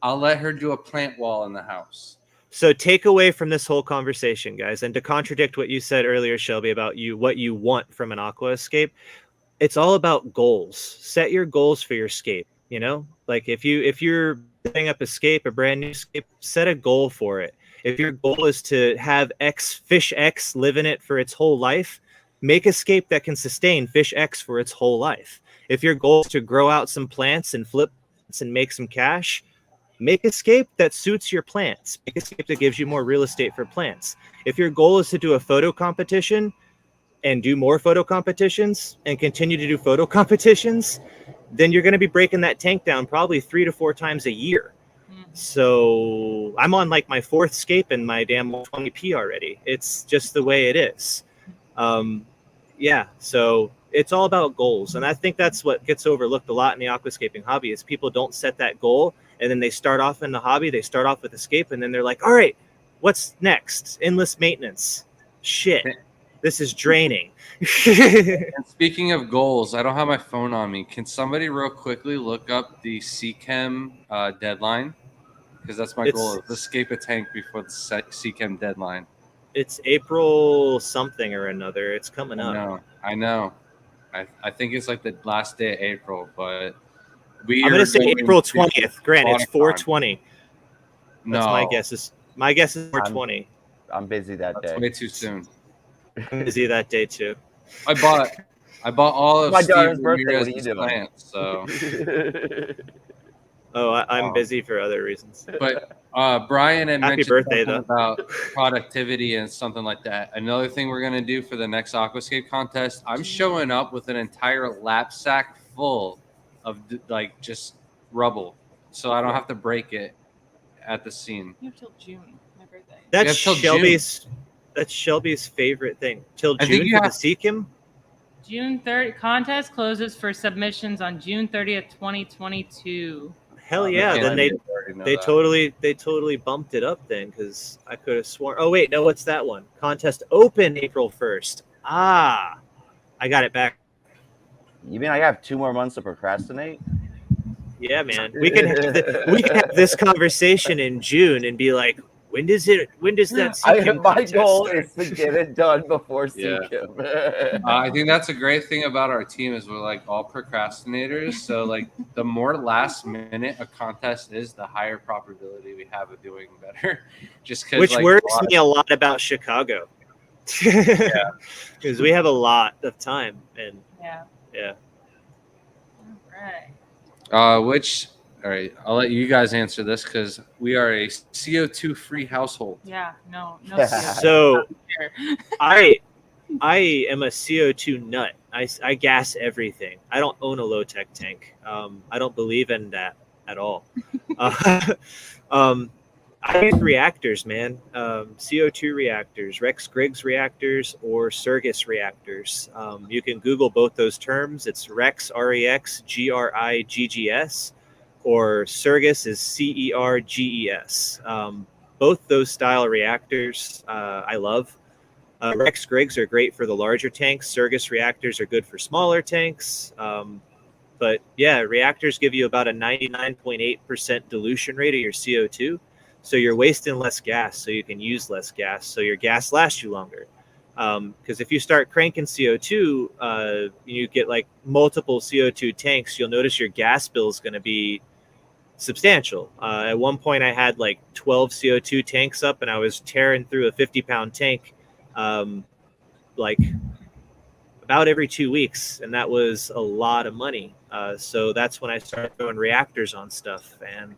I'll let her do a plant wall in the house. So take away from this whole conversation, guys, and to contradict what you said earlier, Shelby, about what you want from an aquascape, it's all about goals. Set your goals for your scape. You know, like if you're setting up a brand new scape, set a goal for it. If your goal is to have fish X live in it for its whole life, make a scape that can sustain fish X for its whole life. If your goal is to grow out some plants and flip and make some cash, make a scape that suits your plants. Make a scape that gives you more real estate for plants. If your goal is to do a photo competition and do more photo competitions and continue to do photo competitions, then you're going to be breaking that tank down probably 3 to 4 times a year. So I'm on like my 4th scape in my damn 20p already. It's just the way it is. Yeah, so it's all about goals. And I think that's what gets overlooked a lot in the aquascaping hobby is people don't set that goal. And then they start off in the hobby, they start off with a scape, and then they're like, all right, what's next? Endless maintenance. Shit. This is draining. And speaking of goals, I don't have my phone on me. Can somebody real quickly look up the CChem deadline? Because that's my goal. Let's escape a tank before the CChem deadline. It's April something or another. It's coming up. I know. I think it's like the last day of April, but I'm gonna say April 20th. Grant, it's 420. No, That's my guess. My guess is 420. I'm busy that that's day. way too soon. I'm busy that day too. I bought all of My Steve daughter's birthday. What are you Ramirez's doing? plants, so. Oh, I'm busy for other reasons. But Brian had Happy mentioned birthday, something though. about productivity and something like that. Another thing we're gonna do for the next Aquascape contest, I'm showing up with an entire lap sack full of like just rubble, so I don't have to break it at the scene. You have till June, my birthday. That's have till Shelby's. That's Shelby's favorite thing. Till I think June you for the have- Seekim. June 3rd contest closes for submissions on June 30th, 2022. Hell yeah! Okay, Then I already know they that. totally bumped it up then because I could have sworn. Oh wait, no, what's that one? Contest open April 1st. Ah, I got it back. You mean I have 2 more months to procrastinate? Yeah, man. We can have this conversation in June and be like, when does that Seekim My contest goal start? is to get it done before Yeah. Seekim. I think that's a great thing about our team is we're like all procrastinators. So like the more last minute a contest is, the higher probability we have of doing better. Just because Which worries me a lot about Chicago. Yeah. Because we have a lot of time and Yeah. yeah. All right. All right, I'll let you guys answer this because we are a CO2 free household. Yeah. No. So I am a CO2 nut. I gas everything. I don't own a low tech tank. I don't believe in that at all. I use reactors, man. CO2 reactors, Rex Griggs reactors, or Surgus reactors. You can Google both those terms. It's Rex, R-E-X, G-R-I-G-G-S, or Surgus is C-E-R-G-E-S. Both those style reactors I love. Rex Griggs are great for the larger tanks. Surgus reactors are good for smaller tanks. But yeah, reactors give you about a 99.8% dilution rate of your CO2. So you're wasting less gas, so you can use less gas, so your gas lasts you longer. Because if you start cranking CO2, you get like multiple CO2 tanks, you'll notice your gas bill is going to be substantial. At one point, I had like 12 CO2 tanks up, and I was tearing through a 50-pound tank like about every 2 weeks, and that was a lot of money. So that's when I started throwing reactors on stuff, and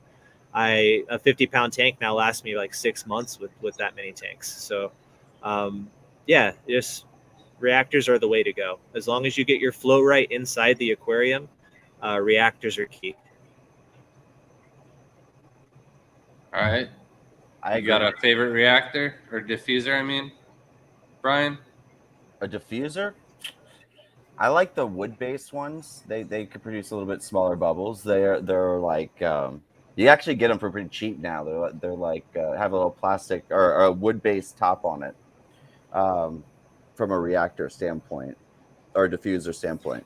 a 50-pound tank now lasts me like 6 months with that many tanks. So yeah, just reactors are the way to go. As long as you get your flow right inside the aquarium, reactors are key. All right. I You got a favorite reactor or diffuser? I mean, Brian. A diffuser? I like the wood-based ones. They could produce a little bit smaller bubbles. They're like you actually get them for pretty cheap now. They're like have a little plastic or a wood-based top on it. From a reactor standpoint or a diffuser standpoint.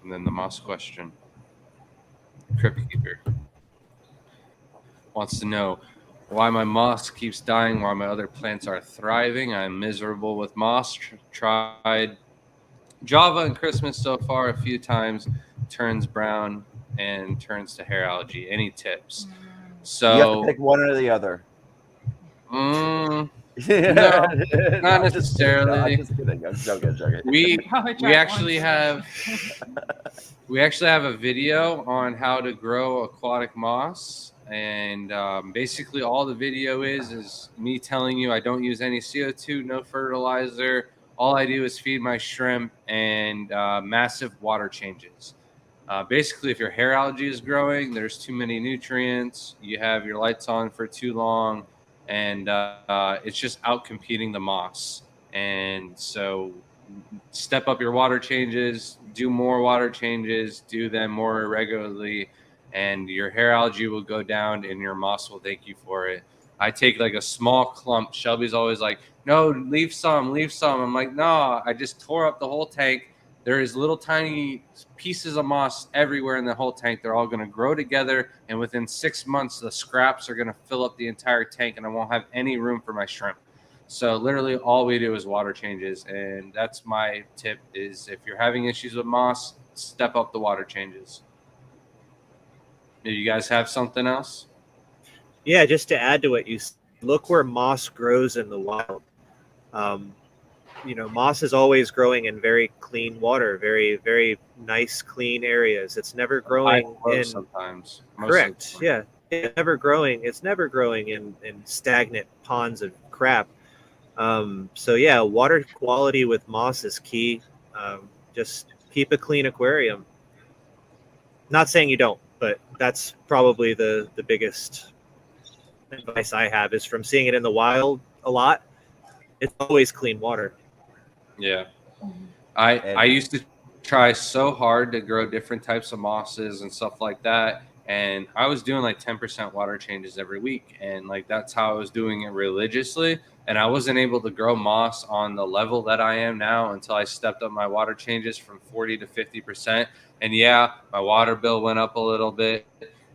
And then the moss question. Crypt Keeper wants to know why my moss keeps dying while my other plants are thriving. I'm miserable with moss. Tried Java and Christmas so far a few times. Turns brown and turns to hair algae. Any tips? So You have to pick one or the other. No, not necessarily. I'm just kidding. I'm joking. We actually have a video on how to grow aquatic moss, and basically all the video is me telling you I don't use any CO2, no fertilizer. All I do is feed my shrimp and massive water changes. Basically, if your hair algae is growing, there's too many nutrients, you have your lights on for too long, and it's just out competing the moss. And so step up your water changes, do more water changes, do them more regularly, and your hair algae will go down and your moss will thank you for it. I take like a small clump. Shelby's always like, no, leave some. I'm like, no, I just tore up the whole tank. There is little tiny pieces of moss everywhere in the whole tank. They're all going to grow together, and within 6 months, the scraps are going to fill up the entire tank, and I won't have any room for my shrimp. So literally all we do is water changes, and that's my tip is if you're having issues with moss, step up the water changes. Do you guys have something else? Yeah, just to add to what you look where moss grows in the wild. Moss is always growing in very clean water, very, very nice, clean areas. It's never growing in sometimes. correct. Yeah. It's never growing. It's never growing in stagnant ponds of crap. So yeah, water quality with moss is key. Just keep a clean aquarium. Not saying you don't, but that's probably the biggest advice I have is from seeing it in the wild a lot. It's always clean water. Yeah. I used to try so hard to grow different types of mosses and stuff like that. And I was doing like 10% water changes every week. And like that's how I was doing it religiously. And I wasn't able to grow moss on the level that I am now until I stepped up my water changes from 40 to 50%. And yeah, my water bill went up a little bit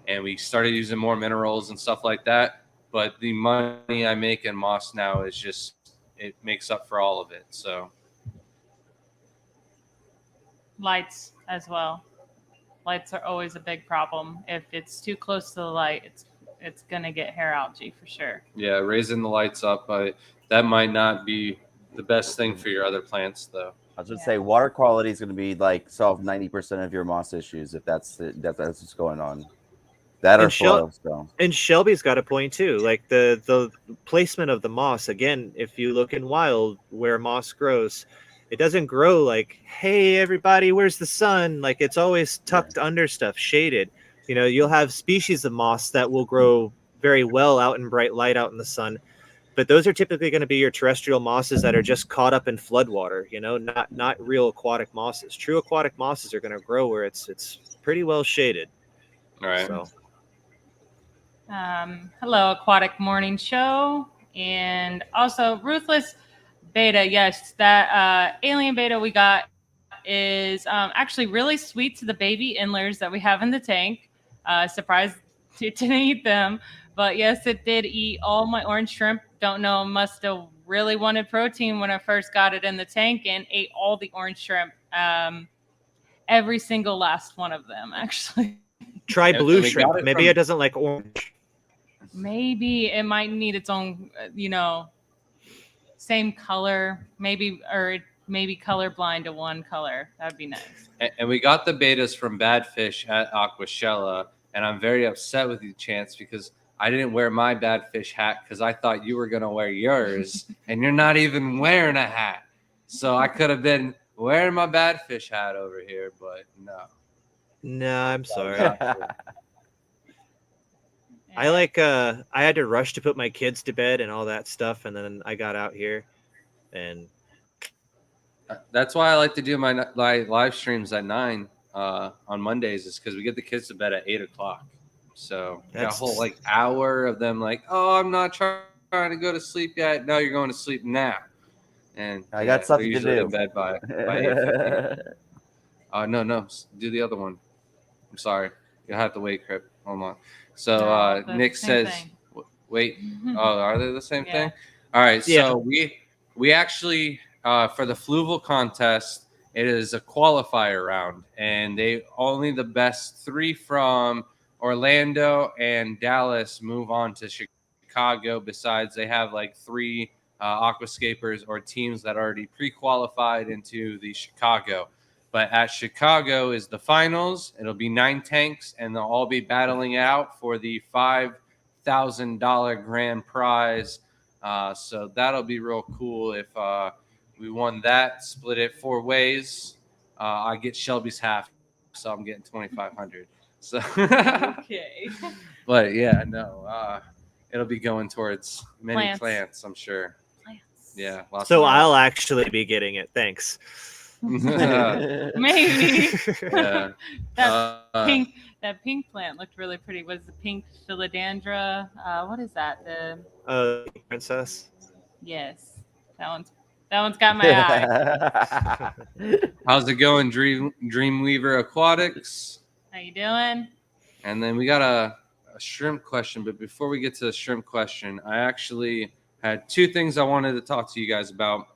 and we started using more minerals and stuff like that. But the money I make in moss now is just, it makes up for all of it. So Lights as well. Lights are always a big problem. If it's too close to the light, it's gonna get hair algae for sure. yeah, raising the lights up, that might not be the best thing for your other plants, though. I was going to say water quality is going to be like solve 90% of your moss issues if that's what's going on. That or soil. So. And Shelby's got a point too. Like the placement of the moss. Again, if you look in wild where moss grows, it doesn't grow like, hey everybody, where's the sun? Like it's always tucked under stuff, shaded. You'll have species of moss that will grow very well out in bright light out in the sun. But those are typically going to be your terrestrial mosses that are just caught up in floodwater, not real aquatic mosses. True aquatic mosses are going to grow where it's pretty well shaded. All right. So. Hello, Aquatic Morning Show. And also Ruthless Beta. Yes, that alien beta we got is actually really sweet to the baby inlers that we have in the tank. Surprised it didn't eat them. But yes, it did eat all my orange shrimp. Don't know, must have really wanted protein when I first got it in the tank and ate all the orange shrimp. Every single last one of them, actually. Try blue shrimp. Maybe it doesn't like orange. Maybe it might need its own, same color. Maybe colorblind to one color. That'd be nice. And we got the betas from Bad Fish at Aquashella. And I'm very upset with you, Chance, because I didn't wear my Bad Fish hat because I thought you were going to wear yours. And you're not even wearing a hat. So I could have been wearing my Bad Fish hat over here, but no. No, I'm sorry. I had to rush to put my kids to bed and all that stuff. And then I got out here and. That's why I like to do my live streams at 9 on Mondays is because we get the kids to bed at 8 o'clock. So we got a whole hour of them oh, I'm not trying to go to sleep yet. No, you're going to sleep now. And I got something to do. In bed by 8:50. No, do the other one. I'm sorry. You'll have to wait, Crip. Hold on. So Nick says, wait. Oh, are they the same thing? All right. So we actually, for the Fluval contest, it is a qualifier round, and only the best 3 from Orlando and Dallas move on to Chicago. Besides, they have 3 aquascapers or teams that already pre-qualified into the Chicago. But at Chicago is the finals. It'll be 9 tanks, and they'll all be battling out for the $5,000 grand prize. So that'll be real cool if we won that. Split it 4 ways. I get Shelby's half, so I'm getting $2,500. So okay. But yeah, no, it'll be going towards many plants, I'm sure. Plants. Yeah. So I'll actually be getting it. Thanks. Maybe. Yeah. That pink plant looked really pretty. Was the pink philodendra? What is that? The princess. Yes, that one's got my eye. How's it going, Dreamweaver Aquatics? How you doing? And then we got a shrimp question, but before we get to the shrimp question, I actually had two things I wanted to talk to you guys about.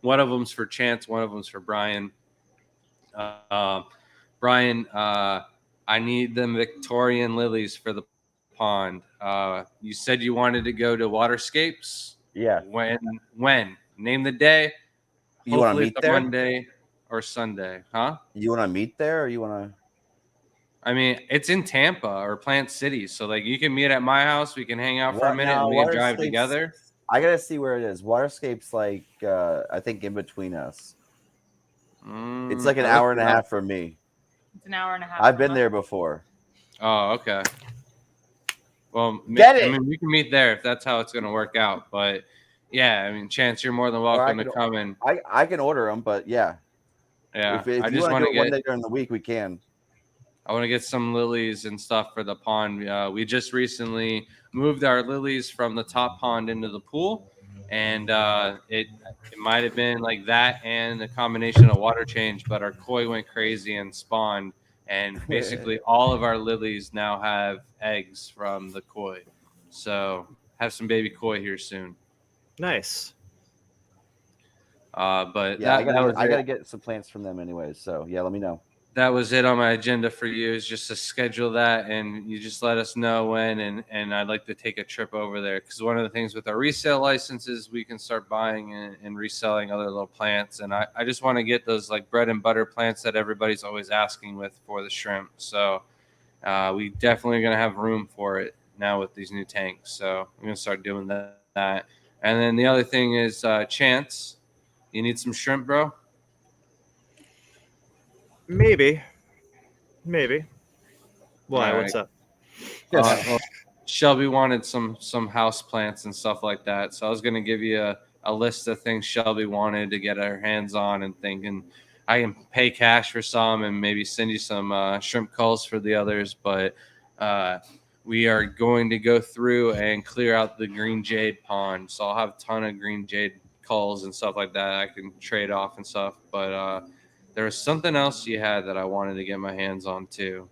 One of them's for Chance, one of them's for Brian. Brian, I need them Victorian lilies for the pond. You said you wanted to go to Waterscapes. Yeah. When? Name the day. You want to Hopefully meet it's a there? Monday or Sunday, huh? You want to meet there, or you want to? I mean, it's in Tampa or Plant City, so like you can meet at my house. We can hang out for a What minute now? and we can drive Waterscapes- together. I gotta see where it is. Waterscape's like I think in between us. It's like an I hour looked and a it up. half from me. It's an hour and a half. I've from been us. there before. Oh, okay. Well, Get it! I mean, we can meet there if that's how it's going to work out. But yeah, I mean, Chance, you're more than welcome to come in. I can order them, but yeah. Yeah, If I you just want want to to do it one get. day during the week, we can. I want to get some lilies and stuff for the pond. We just recently moved our lilies from the top pond into the pool, and it might have been like that and a combination of water change, but our koi went crazy and spawned, and basically all of our lilies now have eggs from the koi. So have some baby koi here soon. Nice. But Yeah, that was I it. gotta get some plants from them anyways. So yeah, let me know. That was it on my agenda for you, is just to schedule that, and you just let us know when, and I'd like to take a trip over there, because one of the things with our resale licenses, we can start buying and reselling other little plants, and I just want to get those like bread and butter plants that everybody's always asking with for the shrimp. So we definitely going to have room for it now with these new tanks, so I'm going to start doing that. And then the other thing is Chance, you need some shrimp, bro? Maybe. Why? All What's right. up? Well, Shelby wanted some house plants and stuff like that, so I was going to give you a list of things Shelby wanted to get her hands on, and thinking I can pay cash for some and maybe send you some shrimp culls for the others. But we are going to go through and clear out the green jade pond, so I'll have a ton of green jade culls and stuff like that I can trade off and stuff. But there was something else you had that I wanted to get my hands on too.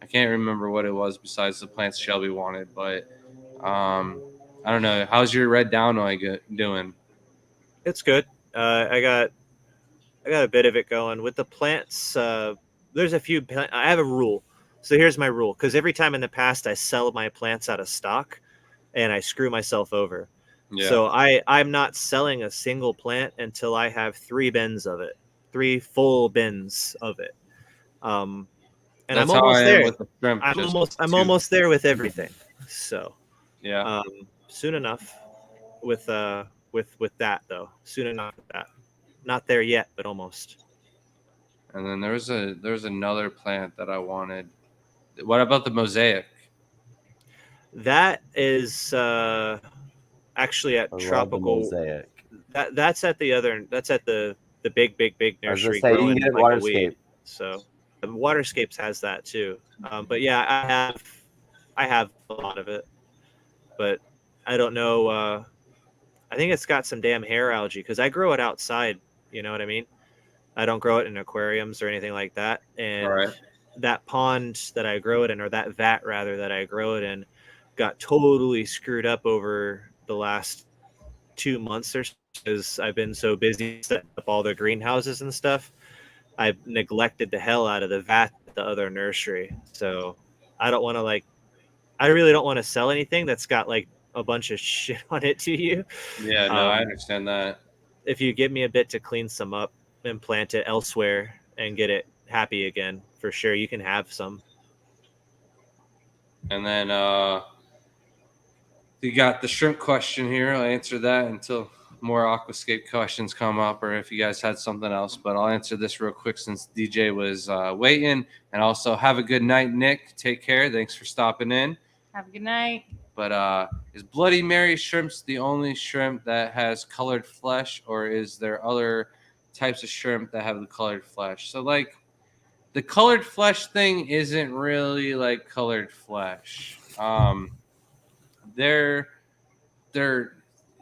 I can't remember what it was besides the plants Shelby wanted, but I don't know. How's your red downoi doing? It's good. I got a bit of it going with the plants. There's a few. I have a rule. So here's my rule, because every time in the past I sell my plants out of stock, and I screw myself over. Yeah. So I'm not selling a single plant until I have 3 bins of it, 3 full bins of it. And That's I'm almost how I there. am with the shrimp. I'm almost there with everything. So Yeah. soon enough with that though. Soon enough with that. Not there yet, but almost. And then there was another plant that I wanted. What about the mosaic? That is actually at I love the Tropical. mosaic. That's at the big I was gonna nursery say, you can growing get it like a Waterscape. weed. So Waterscapes has that too. But yeah, I have a lot of it, but I don't know. I think it's got some damn hair algae because I grow it outside. You know what I mean? I don't grow it in aquariums or anything like that. And All right. that pond that I grow it in, or that vat rather that I grow it in, got totally screwed up over the last 2 months or so, because I've been so busy setting up all the greenhouses and stuff. I've neglected the hell out of the vat at the other nursery. So I don't want to I really don't want to sell anything that's got like a bunch of shit on it to you. Yeah, no, I understand that. If you give me a bit to clean some up and plant it elsewhere and get it happy again, for sure you can have some. And then you got the shrimp question here. I'll answer that until more Aquascape questions come up, or if you guys had something else. But I'll answer this real quick since DJ was waiting. And also, have a good night, Nick. Take care. Thanks for stopping in. Have a good night. But is Bloody Mary shrimps the only shrimp that has colored flesh, or is there other types of shrimp that have the colored flesh? So, like, the colored flesh thing isn't really like colored flesh. Their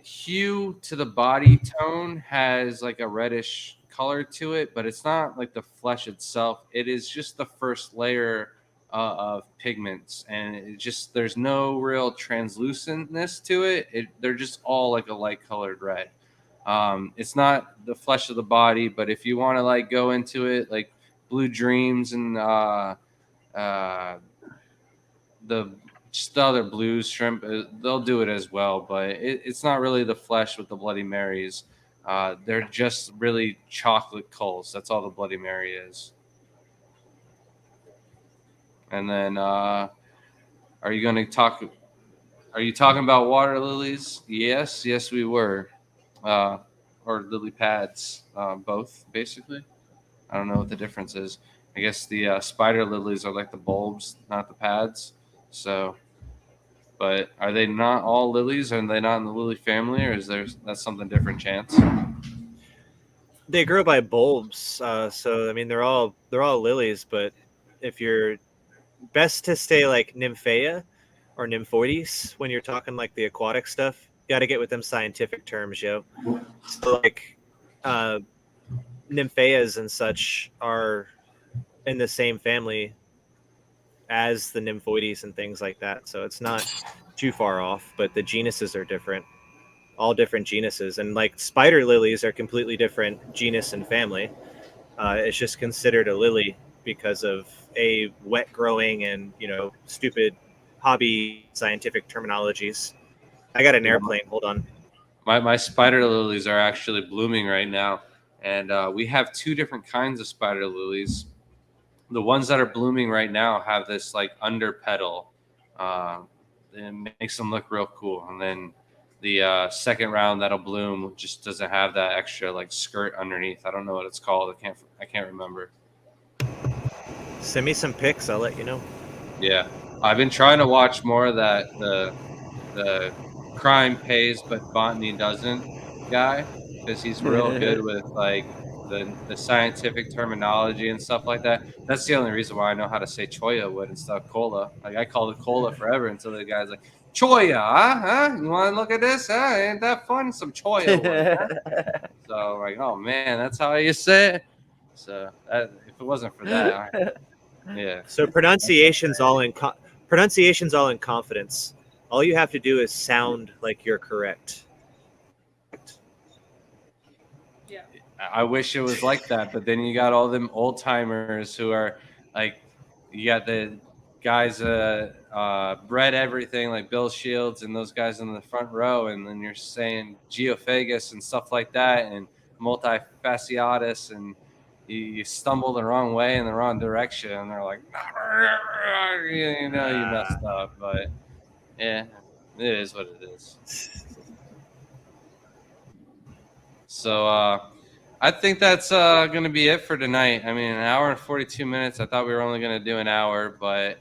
hue to the body tone has like a reddish color to it, but it's not like the flesh itself. It is just the first layer of pigments, and it just there's no real translucentness to it. They're just all like a light colored red. It's not the flesh of the body, but if you want to like go into it, like Blue Dreams and uh, the just the other blues shrimp, they'll do it as well. But it's not really the flesh with the Bloody Marys. They're just really chocolate culls. That's all the Bloody Mary is. And then, are you going to talk? Are you talking about water lilies? Yes, we were, or lily pads, both basically. I don't know what the difference is. I guess the spider lilies are like the bulbs, not the pads. So, but are they not all lilies? Are they not in the lily family, or is that's something different? Chance. They grow by bulbs, so I mean they're all lilies. But if you're best to stay like Nymphaea or Nymphoides when you're talking like the aquatic stuff. You got to get with them scientific terms, yo. So like Nymphaeas and such are in the same family as the Nymphoides and things like that. So it's not too far off, but the genuses are different. All different genuses. And like spider lilies are completely different genus and family. It's just considered a lily because of a wet growing and, you know, stupid hobby scientific terminologies. I got an airplane. Hold on. My spider lilies are actually blooming right now, and we have two different kinds of spider lilies. The ones that are blooming right now have this like under petal. It makes them look real cool, and then the second round that'll bloom just doesn't have that extra like skirt underneath. I don't know what it's called. I can't remember. Send me some pics. I'll let you know. Yeah, I've been trying to watch more of that the crime pays but botany doesn't guy, because he's real good with like the scientific terminology and stuff like that. That's the only reason why I know how to say choya wood and stuff. Cola, like I called it cola forever until the guy's like, choya, huh? You want to look at this? Huh? Ain't that fun? Some choya wood. Huh? So I'm like, oh man, that's how you say it. So if it wasn't for that, yeah. So pronunciation's all in confidence. All you have to do is sound like you're correct. Yeah. I wish it was like that, but then you got all them old timers who are like, you got the guys bred everything like Bill Shields and those guys in the front row, and then you're saying geophagus and stuff like that, and multifasciatus, and you stumble the wrong way in the wrong direction, and they're like, you know, you messed up, but yeah, it is what it is. So I think that's going to be it for tonight. I mean, an hour and 42 minutes. I thought we were only going to do an hour, but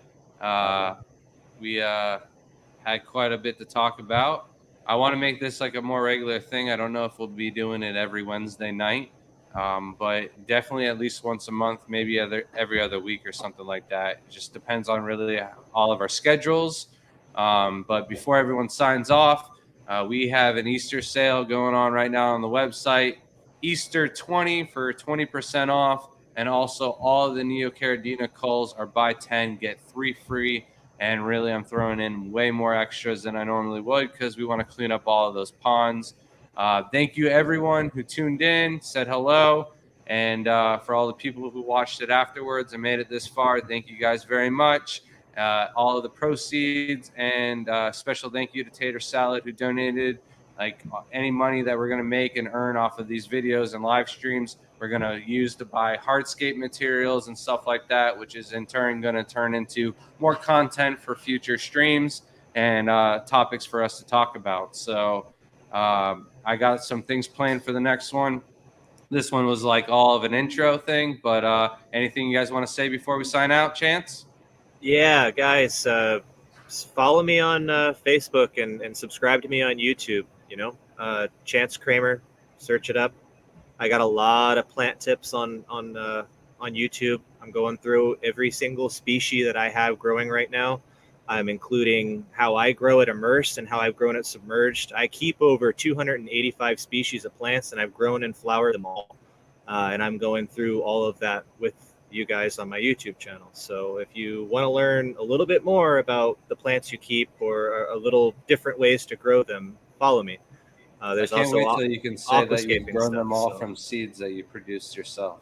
we had quite a bit to talk about. I want to make this like a more regular thing. I don't know if we'll be doing it every Wednesday night, but definitely at least once a month, maybe every other week or something like that. It just depends on really all of our schedules. But before everyone signs off, we have an Easter sale going on right now on the website. Easter 20 for 20% off. And also all of the Neocaridina culls are buy 10, get 3 free. And really, I'm throwing in way more extras than I normally would because we want to clean up all of those ponds. Thank you, everyone who tuned in, said hello. And for all the people who watched it afterwards and made it this far, thank you guys very much. All of the proceeds, and special thank you to Tater Salad, who donated like any money that we're going to make and earn off of these videos and live streams. We're going to use to buy hardscape materials and stuff like that, which is in turn going to turn into more content for future streams and topics for us to talk about. So I got some things planned for the next one. This one was like all of an intro thing, but anything you guys want to say before we sign out, Chance? Yeah, guys, follow me on Facebook and subscribe to me on YouTube. You know, Chance Kramer, search it up. I got a lot of plant tips on YouTube. I'm going through every single species that I have growing right now. I'm including how I grow it immersed and how I've grown it submerged. I keep over 285 species of plants, and I've grown and flowered them all. And I'm going through all of that with you guys on my YouTube channel. So if you want to learn a little bit more about the plants you keep or a little different ways to grow them, follow me. There's I can't also wait till you can say that you've aquascaping grown stuff, them all so from seeds that you produced yourself.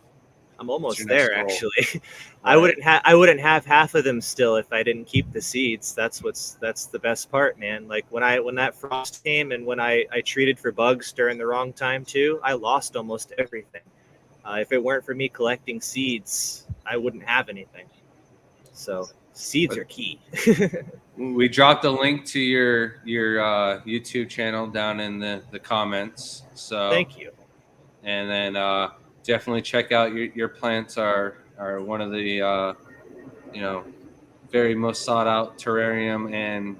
I'm What's almost your next there, goal? actually. Right. I wouldn't have half of them still if I didn't keep the seeds. That's the best part, man. Like when that frost came and when I treated for bugs during the wrong time too, I lost almost everything. If it weren't for me collecting seeds, I wouldn't have anything. So seeds are key. We dropped a link to your YouTube channel down in the comments. So Thank you. And then definitely check out your plants are one of the very most sought out terrarium and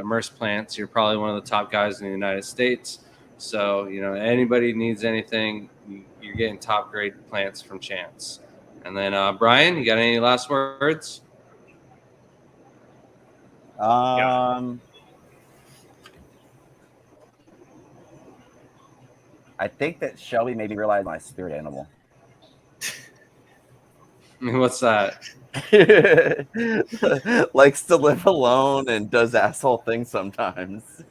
immersed plants. You're probably one of the top guys in the United States. So anybody needs anything, you're getting top grade plants from Chance. And then Brian, you got any last words? I think that Shelby made me realize my spirit animal. What's that? Likes to live alone and does asshole things sometimes.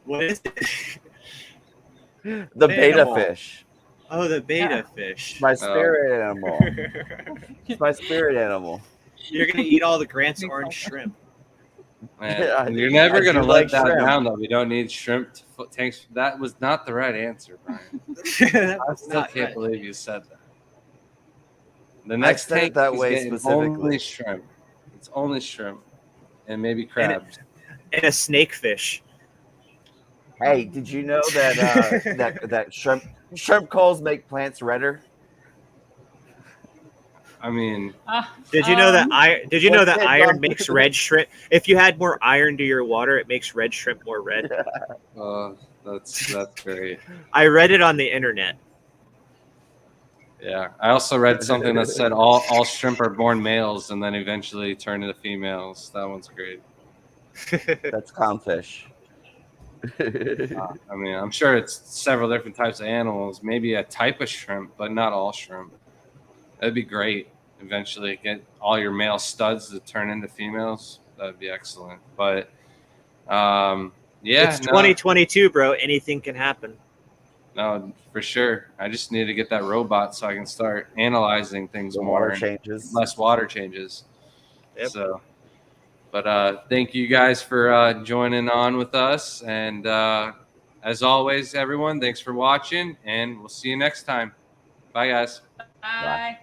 What is it? The What beta animal? fish. Oh, the beta fish. My spirit animal. It's my spirit animal. You're gonna eat all the Grant's orange shrimp. Man, Yeah, you're never I going to do let like that shrimp. down, though. We don't need shrimp tanks. That was not the right answer, Brian. I still can't believe you said that. The next said it tank that is way getting specifically. only shrimp. It's only shrimp and maybe crabs. And a snakefish. Hey, did you know that that shrimp coals make plants redder? I mean, Did you know that What's it iron done? makes red shrimp? If you add more iron to your water, it makes red shrimp more red. that's great. I read it on the internet. Yeah, I also read something that said all shrimp are born males and then eventually turn into females. That one's great. That's clownfish. I mean, I'm sure it's several different types of animals, maybe a type of shrimp, but not all shrimp. That'd be great. Eventually, get all your male studs to turn into females. That'd be excellent. But yeah, It's 2022, bro. Anything can happen. No, for sure. I just need to get that robot so I can start analyzing things The more. water changes. Less water changes. Yep. So, but thank you guys for joining on with us. And as always, everyone, thanks for watching, and we'll see you next time. Bye, guys. Bye.